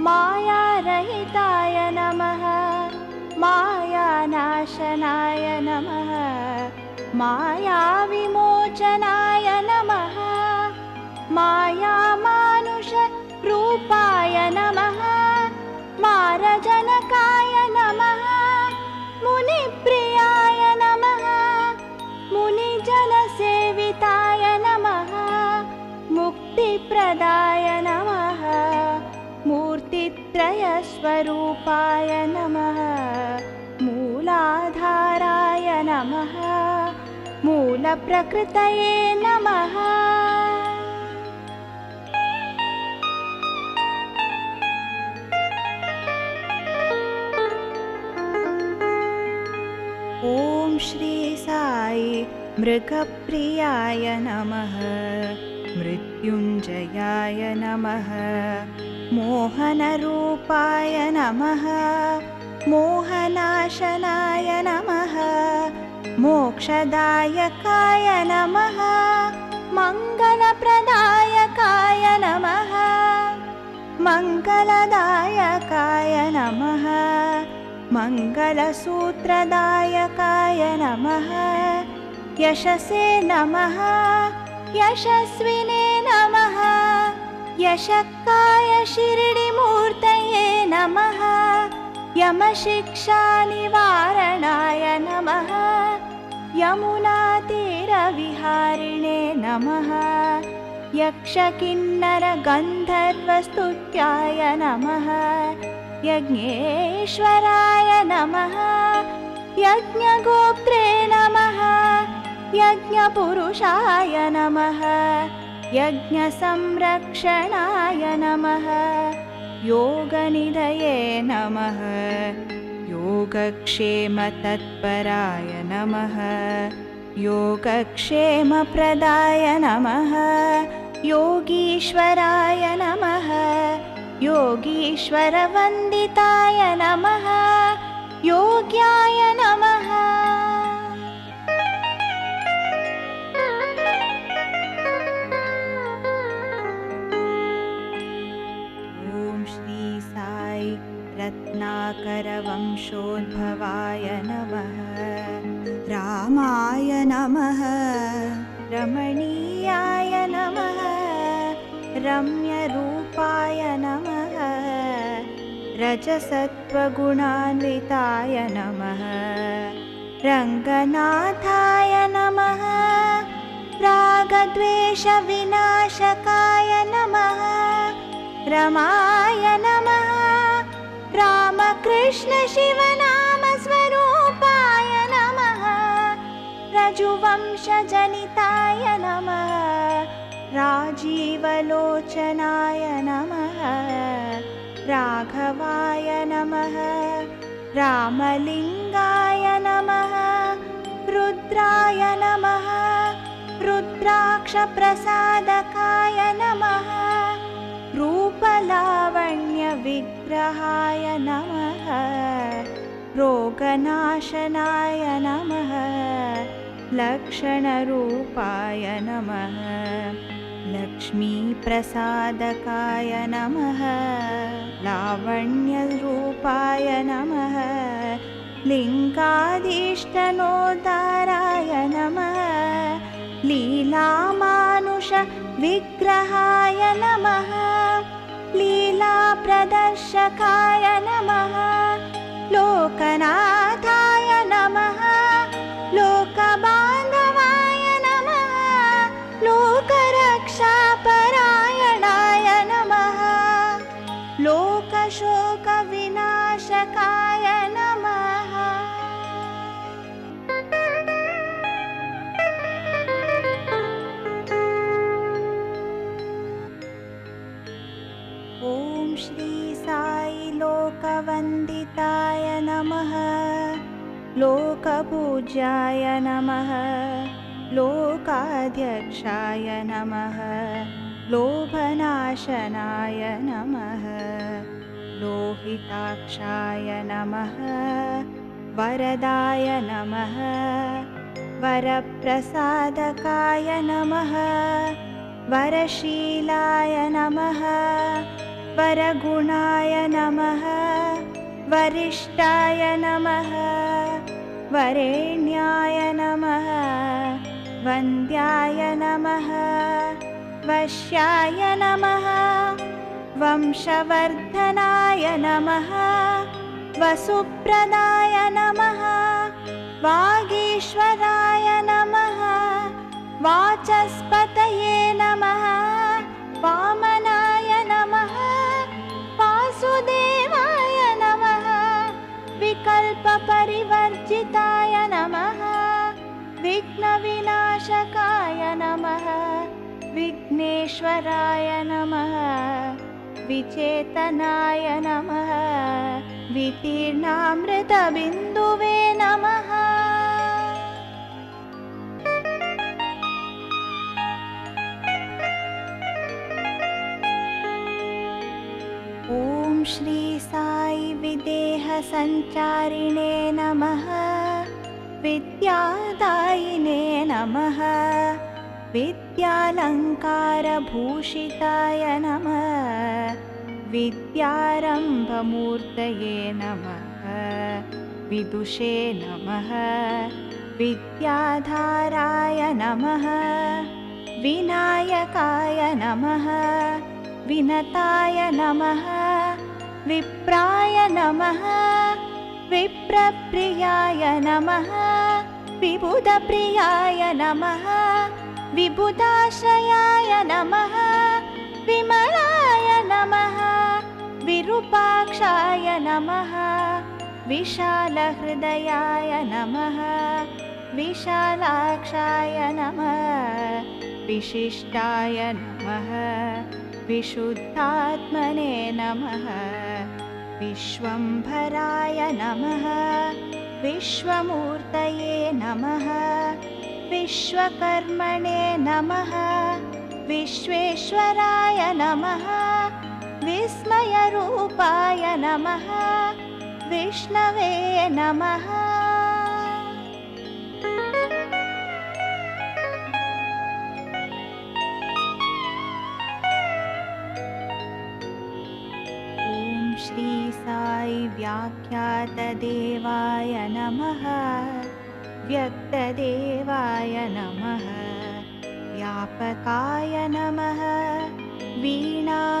मायारहिताय नमः। मायानाशनाय नमः। मायाविमोचनाय नमः। मायामानुषरूपाय नमः। मारजनकाय नमः। मुनिप्रियाय नमः। मुनिजनसेविताय नमः। मुक्तिप्रदाय नमः। मूर्तित्रयस्वरूपाय नमः। मूलाधाराय नमः। मूलप्रकृतये नमः। ॐ श्री साई मृगप्रियाय नमः। मृत्युञ्जयाय नमः। मोहनरूपाय नमः। मोहनाशनाय नमः। मोक्षदायकाय नमः। मङ्गलप्रदायकाय नमः। मङ्गलदायकाय नमः। मङ्गलसूत्रदायकाय नमः। यशसे नमः। यशस्विने नमः। यशक्काय शिरडिमूर्तये नमः। यमशिक्षानिवारणाय नमः। यमुनातीरविहारिणे नमः। यक्षकिन्नरगन्धर्वस्तुत्याय नमः। यज्ञेश्वराय नमः। यज्ञगोप्त्रे नमः। यज्ञपुरुषाय नमः। यज्ञसंरक्षणाय नमः। योगनिधये नमः। योगक्षेमतत्पराय नमः। योगक्षेमप्रदाय नमः। योगीश्वराय नमः। योगीश्वरवन्दिताय नमः। योग्याय नमः। ॐ श्री साई रत्नाकरवंशोद्भवाय नमः। रामाय नमः। रमणीयाय नमः। रम्यरूपाय नमः। रजसत्त्वगुणान्विताय नमः। रङ्गनाथाय नमः। रागद्वेषविनाशकाय नमः। रमाय नमः। रामकृष्णशिवनामस्वरूपाय नमः। रजुवंशजनिताय नमः। राजीवलोचनाय नमः। राघवाय नमः। रामलिङ्गाय नमः। रुद्राय नमः। रुद्राक्षप्रसादकाय नमः। रूपलावण्यविग्रहाय नमः। रोगनाशनाय नमः। लक्षणरूपाय नमः। लक्ष्मीप्रसादकाय नमः। लावण्यरूपाय नमः। लिङ्गाधीष्टनोद्धाराय नमः लीलामानुष विग्रहाय नमः लीलाप्रदर्शकाय नमः लोकनाथाय नमः लोकबान्धवाय नमः लोकरक्षापरायणाय नमः लोकशोकविनाशकाय नमः। ॐ श्री साई लोकवन्दिताय नमः लोकपूज्याय नमः लोकाध्यक्षाय नमः लोभनाशनाय नमः लोहिताक्षाय नमः वरदाय नमः वरप्रसादकाय नमः वरशीलाय नमः वरगुणाय नमः वरिष्ठाय नमः वरेण्याय नमः वन्द्याय नमः वश्याय नमः वंशवर्धनाय नमः वसुप्रदाय नमः वागीश्वराय नमः वाचस्पतये नमः वामनाय नमः वासुदेवाय नमः विकल्पपरिवर्जिताय नमः विघ्नविनाशकाय नमः विघ्नेश्वराय नमः विचेतनाय नमः वितीर्णामृतबिन्दुवे नमः। ॐ श्री साई विदेह संचारिणे नमः विद्यादायिने नमः विद्यालङ्कारभूषिताय नमः विद्यारम्भमूर्तये नमः विदुषे नमः विद्याधाराय नमः विनायकाय नमः विनताय नमः विप्राय नमः विप्रप्रियाय नमः विबुधप्रियाय नमः विबुधाश्रयाय नमः विमलाय नमः विरूपाक्षाय नमः विशालहृदयाय नमः विशालाक्षाय नमः विशिष्टाय नमः विशुद्धात्मने नमः विश्वम्भराय नमः विश्वमूर्तये नमः विश्वकर्मणे नमः विश्वेश्वराय नमः विस्मयरूपाय नमः विष्णवे नमः। श्री साई व्याख्यातदेवाय नमः व्यक्तदेवाय नमः व्यापकाय नमः वीणागानप्रियाय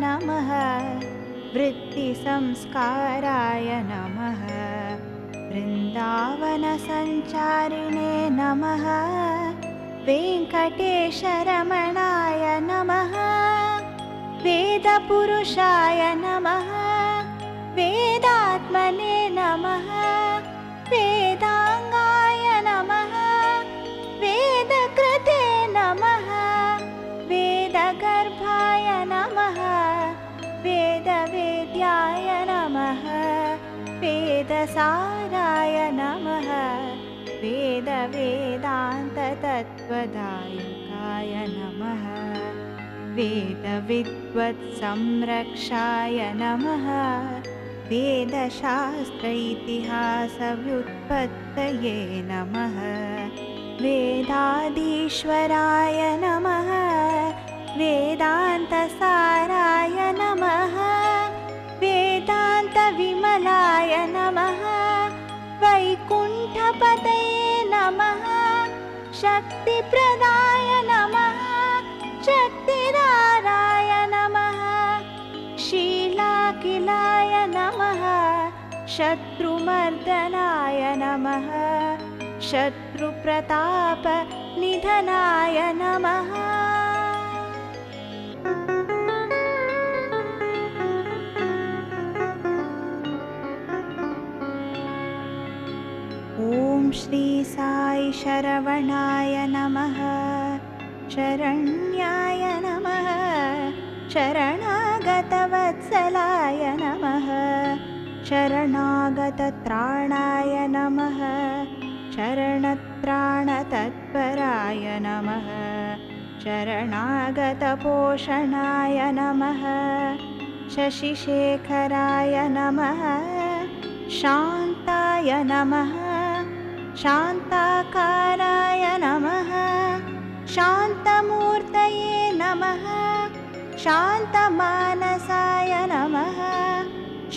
नमः वृत्तिसंस्काराय नमः वृन्दावनसञ्चारिणे नमः वेङ्कटेशरमणाय नमः वेदपुरुषाय नमः वेदात्मने नमः वेदांगाय नमः वेदकृते नमः वेदगर्भाय नमः वेदवेद्याय नमः वेदसाराय नमः वेदवेदान्ततत्त्वदायकाय नमः वेदविद्वत्संरक्षाय नमः वेदशास्त्र इतिहासव्युत्पत्तये नमः वेदाधीश्वराय नमः वेदान्तसाराय नमः वेदान्तविमलाय गणपतये नमः शक्तिप्रदाय नमः शक्तिदाराय नमः शीलाकिलाय नमः शत्रुमर्दनाय नमः शत्रुप्रतापनिधनाय नमः। ॐ श्री साई शरवणाय नमः शरण्याय नमः शरणागतवत्सलाय नमः शरणागतत्राणाय नमः शरणत्राणतत्पराय नमः शरणागतपोषणाय नमः शशिशेखराय नमः शान्ताय नमः शान्ताकाराय नमः शान्तमूर्तये नमः शान्तमानसाय नमः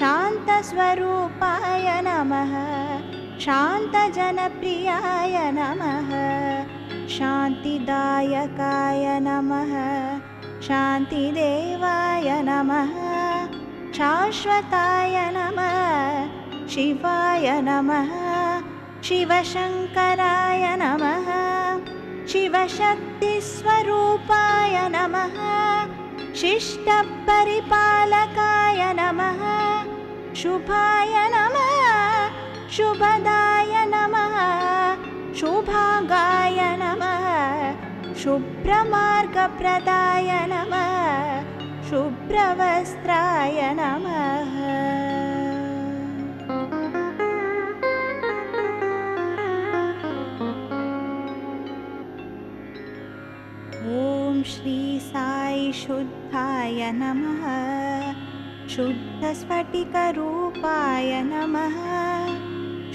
शान्तस्वरूपाय नमः शान्तजनप्रियाय नमः शान्तिदायकाय नमः शान्तिदेवाय नमः शाश्वताय नमः शिवाय नमः शिवशङ्कराय नमः शिवशक्तिस्वरूपाय नमः शिष्टपरिपालकाय नमः शुभाय नमः शुभदाय नमः शुभागाय नमः शुभ्रमार्गप्रदाय नमः शुभ्रवस्त्राय नमः। ॐ श्री साई शुद्धाय नमः शुद्धस्फटिकरूपाय नमः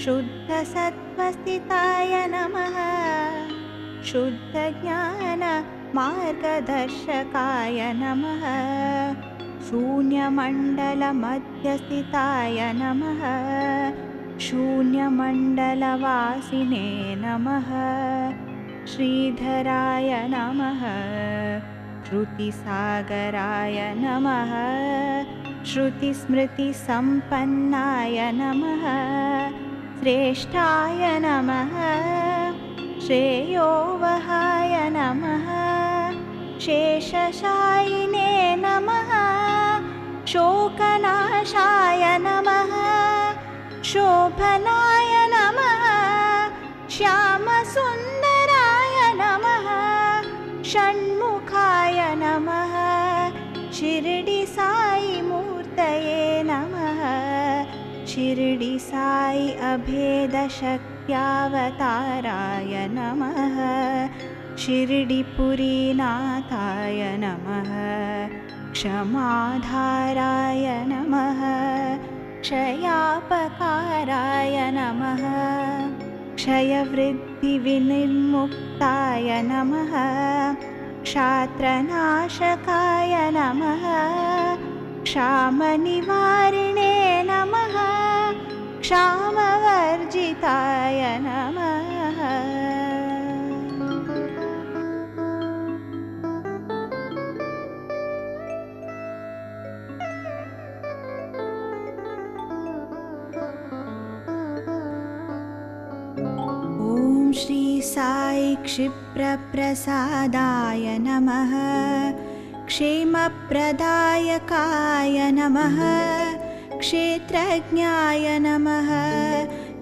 शुद्धसत्त्वस्थिताय नमः शुद्धज्ञानमार्गदर्शकाय नमः शून्यमण्डलमध्यस्थिताय नमः शून्यमण्डलवासिने नमः श्रीधराय नमः श्रुतिसागराय नमः श्रुतिस्मृतिसम्पन्नाय नमः श्रेष्ठाय नमः श्रेयोवहाय नमः शेषशायिने नमः शोकनाशाय नमः शोभनाय नमः श्यामसुन्दराय नमः षण्मुखाय नमः शिरडी साई मूर्तये नमः शिरडी साई अभेदशक्त्यावताराय नमः शिरडीपुरीनाथाय नमः क्षमाधाराय नमः क्षयापकाराय नमः क्षयवृद्धिविनिर्मुक्ताय नमः क्षात्रनाशकाय नमः क्षामनिवारिणे नमः क्षामवर्जिताय नमः। ॐ श्री साई क्षिप्रप्रसादाय नमः क्षेमप्रदायकाय नमः क्षेत्रज्ञाय नमः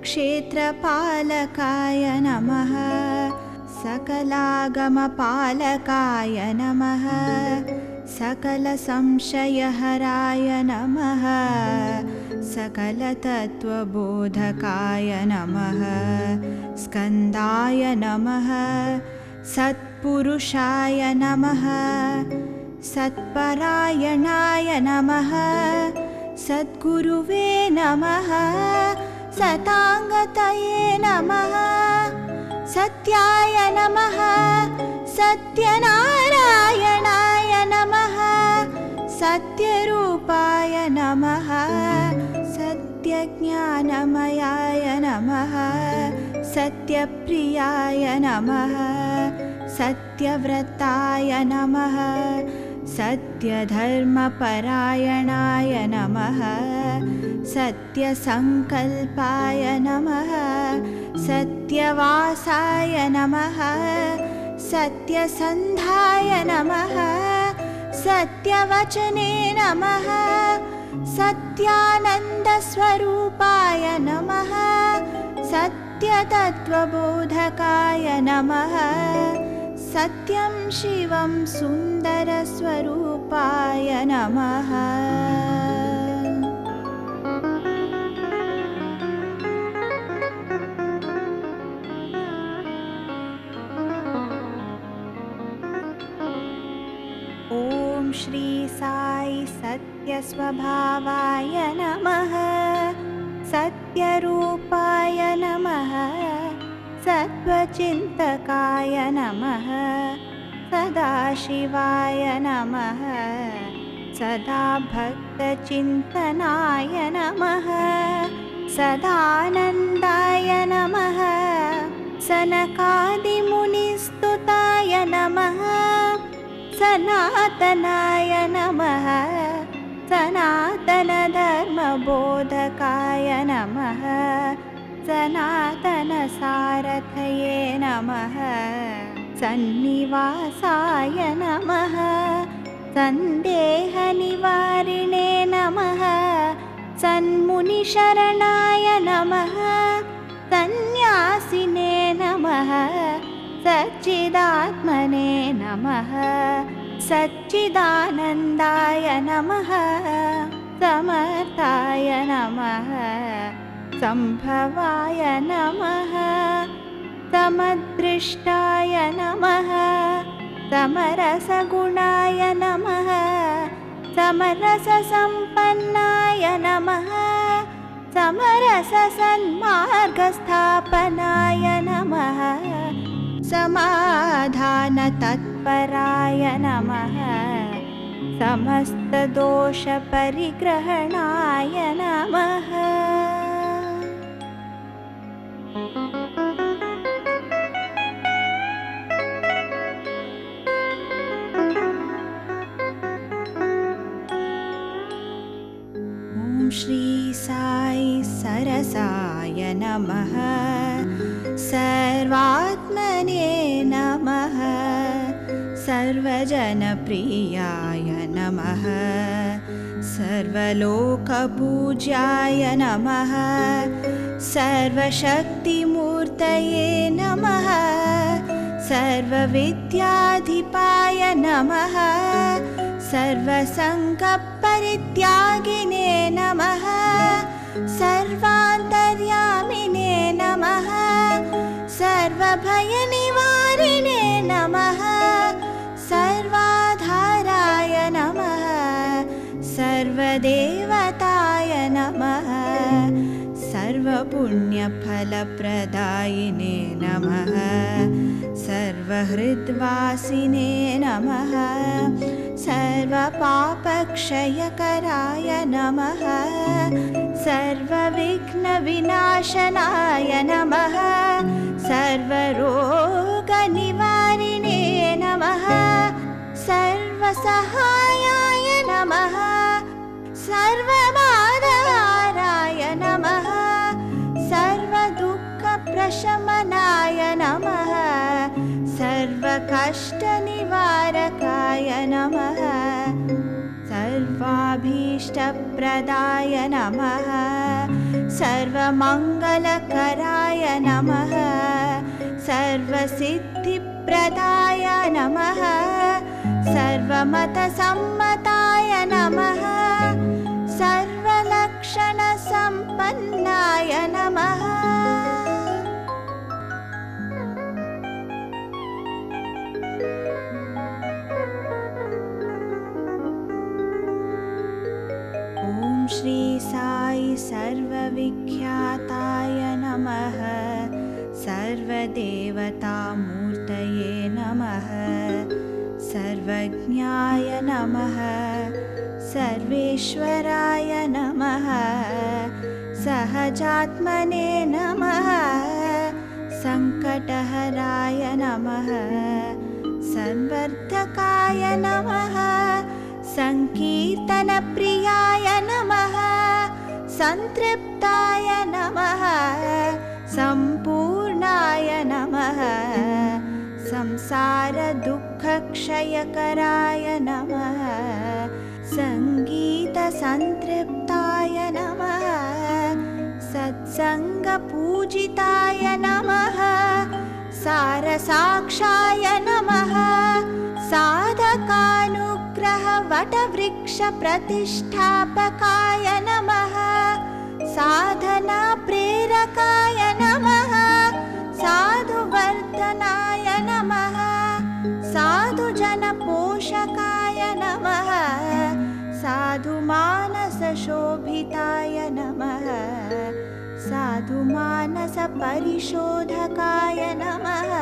क्षेत्रपालकाय नमः सकलागमपालकाय नमः सकलसंशयहराय नमः सकलतत्त्वबोधकाय नमः स्कन्दाय नमः सत्पुरुषाय नमः सत्परायणाय नमः सद्गुरुवे नमः सताङ्गतये नमः सत्याय नमः सत्यनारायणाय नमः सत्यरूपाय नमः सत्यज्ञानमयाय नमः सत्यप्रियाय नमः सत्यव्रताय नमः सत्यधर्मपरायणाय नमः सत्यसङ्कल्पाय नमः सत्यवासाय नमः सत्यसन्धाय नमः सत्यवचने नमः सत्यानन्दस्वरूपाय नमः सत्यतत्त्वबोधकाय नमः सत्यं शिवं सुन्दरस्वरूपाय नमः। ॐ श्री साई सत्यस्वभावाय नमः सत्यरूपाय नमः सत्त्वचिन्तकाय नमः सदाशिवाय नमः सदा भक्तचिन्तनाय नमः सदानन्दाय नमः सनकादिमुनिस्तुताय नमः सनातनाय नमः सनातनधर्मबोधकाय नमः सनातनसारथये नमः सन्निवासाय नमः सन्देहनिवारिणे नमः सन्मुनिशरणाय नमः सन्न्यासिने नमः सच्चिदात्मने नमः सच्चिदानन्दाय नमः समर्थाय नमः संभवाय नमः समदृष्टाय नमः समरसगुणाय नमः समरससम्पन्नाय नमः समरससन्मार्गस्थापनाय नमः समाधानतत्पराय नमः समस्तदोषपरिग्रहणाय नमः। ॐ श्री साई सरसाय नमः सर्वात्मने नमः सर्वजनप्रियाय नमः सर्वलोकपूज्याय नमः सर्वशक्तिमूर्तये नमः सर्वविद्याधिपाय नमः सर्वसङ्गपरित्यागिने नमः सर्वान्तर्यामिने नमः सर्वभयनिवारिणे नमः सर्वाधाराय नमः सर्वदेवताय नमः सर्वपुण्यफलप्रदायिने नमः सर्वहृद्वासिने नमः सर्वपापक्षयकराय नमः सर्वविघ्नविनाशनाय नमः सर्वरोगनिवारिणे नमः सर्वसहायाय नमः सर्वबाधाराय नमः सर्वदुःखप्रशमनाय नमः सर्वकष्टनिवारकाय नमः सर्वाभीष्टप्रदाय नमः सर्वमङ्गलकराय नमः सर्वसिद्धिप्रदाय नमः सर्वमतसम्मताय नमः सर्वलक्षणसम्पन्नाय नमः। ॐ श्री साई सर्वविख्याताय नमः सर्वदेवतामूर्तये नमः सर्वज्ञाय नमः सर्वेश्वराय नमः सहजात्मने नमः सङ्कटहराय नमः संवर्धकाय नमः संकीर्तनप्रियाय नमः संतृप्ताय नमः संपूर्णाय नमः संसारदुःखक्षयकराय नमः संगीतसंतृप्ताय नमः सत्सङ्गपूजिताय नमः सारसाक्षाय नमः साधकानुग्रहवटवृक्षप्रतिष्ठापकाय नमः साधनाप्रेरकाय नमः साधुवर्धनाय नमः साधुजनपोषकाय नमः साधुमानसशोभिताय नमः साधुमानसपरिशोधकाय नमः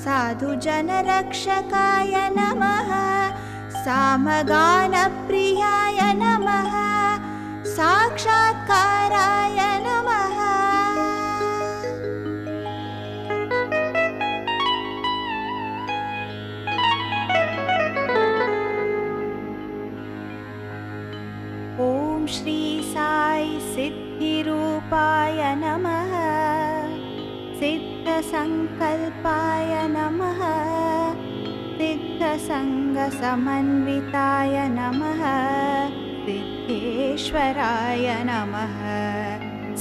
साधुजनरक्षकाय नमः सामगानप्रियाय नमः साक्षात्काराय नमः। ॐ श्री साई सिद्धिरूपाय नमः सिद्धसंकल्पाय नमः सिद्धसंगसमन्विताय नमः सिद्धेश्वराय नमः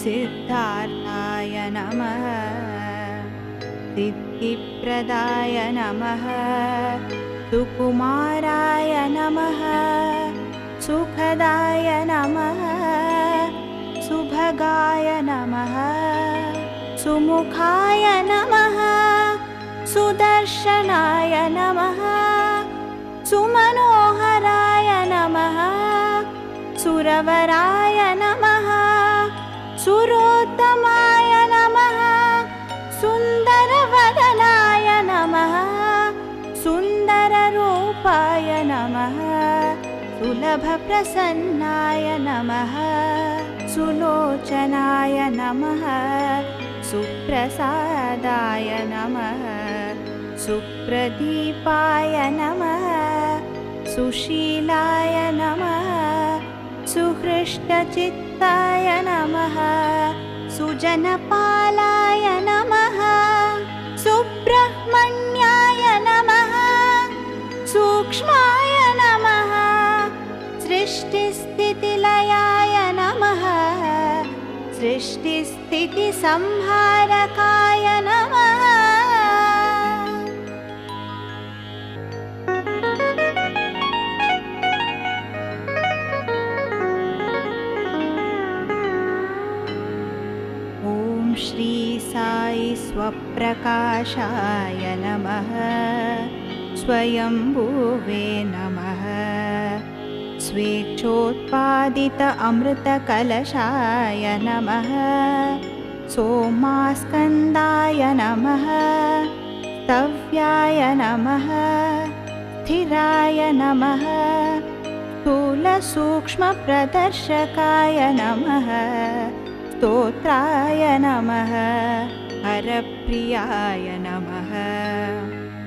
सिद्धार्थाय नमः सिद्धिप्रदाय नमः सुकुमाराय नमः सुखदाय नमः सुभगाय नमः सुमुखाय नमः सुदर्शनाय नमः सुमनोहराय नमः सुरवराय नमः सुरोत्तमाय नमः सुन्दरवदनाय नमः सुन्दररूपाय नमः सुलभप्रसन्नाय नमः सुलोचनाय नमः सुप्रसादाय नमः सुप्रदीपाय नमः सुशीलाय नमः सुहृष्टचित्ताय नमः सुजनपालाय नमः सुब्रह्मण्याय नमः सूक्ष्माय नमः सृष्टिस्थितिलयाय नमः सृष्टिस्थितिसंहारकाय नमः। ॐ श्री साई स्वप्रकाशाय नमः स्वयंभुवे नमः स्वेच्छोत्पादित अमृतकलशाय नमः सोमास्कन्दाय नमः स्तव्याय नमः स्थिराय नमः स्थूलसूक्ष्मप्रदर्शकाय नमः स्तोत्राय नमः हरप्रियाय नमः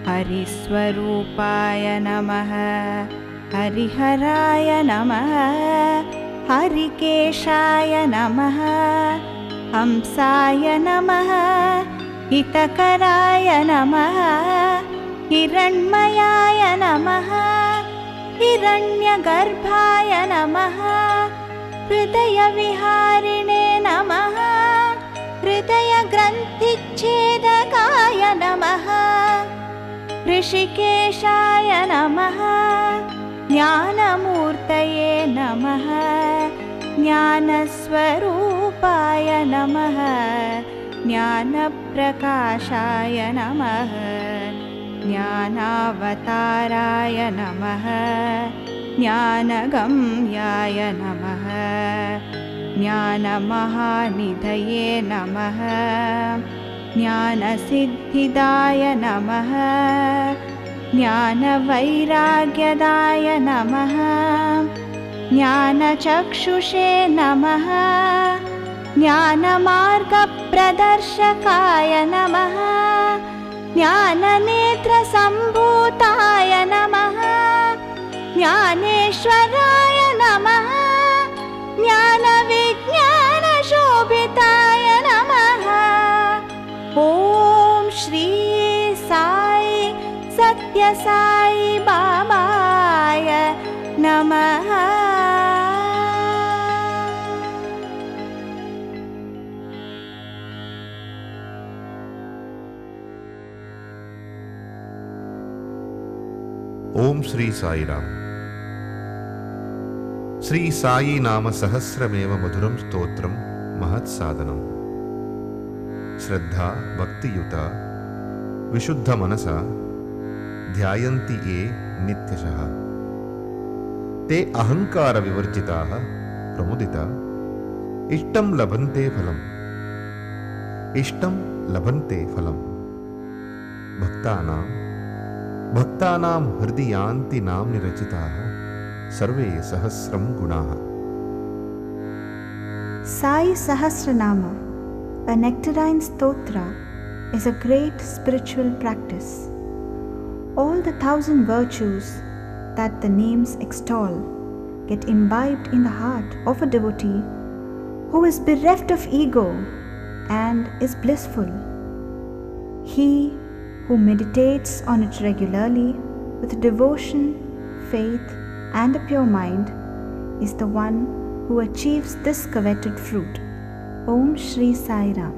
हरिस्वरूपाय नमः हरिहराय नमः हरिकेशाय नमः हंसाय नमः हितकराय नमः हिरण्मयाय नमः हिरण्यगर्भाय नमः हृदयविहारिणे नमः हृदयग्रन्थिच्छेदकाय नमः ऋषिकेशाय नमः ज्ञानमूर्तये नमः ज्ञानस्वरूपाय नमः ज्ञानप्रकाशाय नमः ज्ञानावताराय नमः ज्ञानगम्याय नमः ज्ञानमहानिधये नमः ज्ञानसिद्धिदाय नमः ज्ञानवैराग्यदाय नमः ज्ञानचक्षुषे नमः ज्ञानमार्गप्रदर्शकाय नमः ज्ञाननेत्रसम्भूताय नमः ज्ञानेश्वराय नमः ज्ञानविज्ञानशोभिताय नमः। ॐ श्री साई सत्यसाई बाबाय नमः। ಓಂ ಶ್ರೀ ಸಾಯಿರಾಮ್. ಶ್ರೀ ಸಾಯಿ ನಾಮ ಸಹಸ್ರಮೇವ ಮಧುರಂ ಸ್ತೋತ್ರಂ ಮಹತ್ ಸಾಧನಂ. ಶ್ರದ್ಧಾ ಭಕ್ತಿಯುತ ವಿಶುದ್ಧ ಮನಸ ಧ್ಯಾಯಂತಿ ಯೇ ನಿತ್ಯಶಃ ತೇ ಅಹಂಕಾರ ವಿವರ್ಜಿತಾಃ ಪ್ರಮುದಿತ ಇಷ್ಟಂ ಲಭಂತೆ ಫಲಂ ಇಷ್ಟಂ ಲಭಂತೆ ಫಲಂ. ಭಕ್ತಾನಾಂ ಹೃದಯ ಯಾಂತಿ ನಾಮ್ನಿ ರಚಿತಾಃ ಸರ್ವೇ ಸಹಸ್ರಂ ಗುಣಾಃ. Sai Sahasranama, a nectarine stotra, is a great spiritual practice. All the 1,000 virtues that the names extol get imbibed in the heart of a devotee who is bereft of ego and is blissful. He who meditates on it regularly with devotion, faith, and a pure mind is the one who achieves this coveted fruit. Om Shri Sai Ram.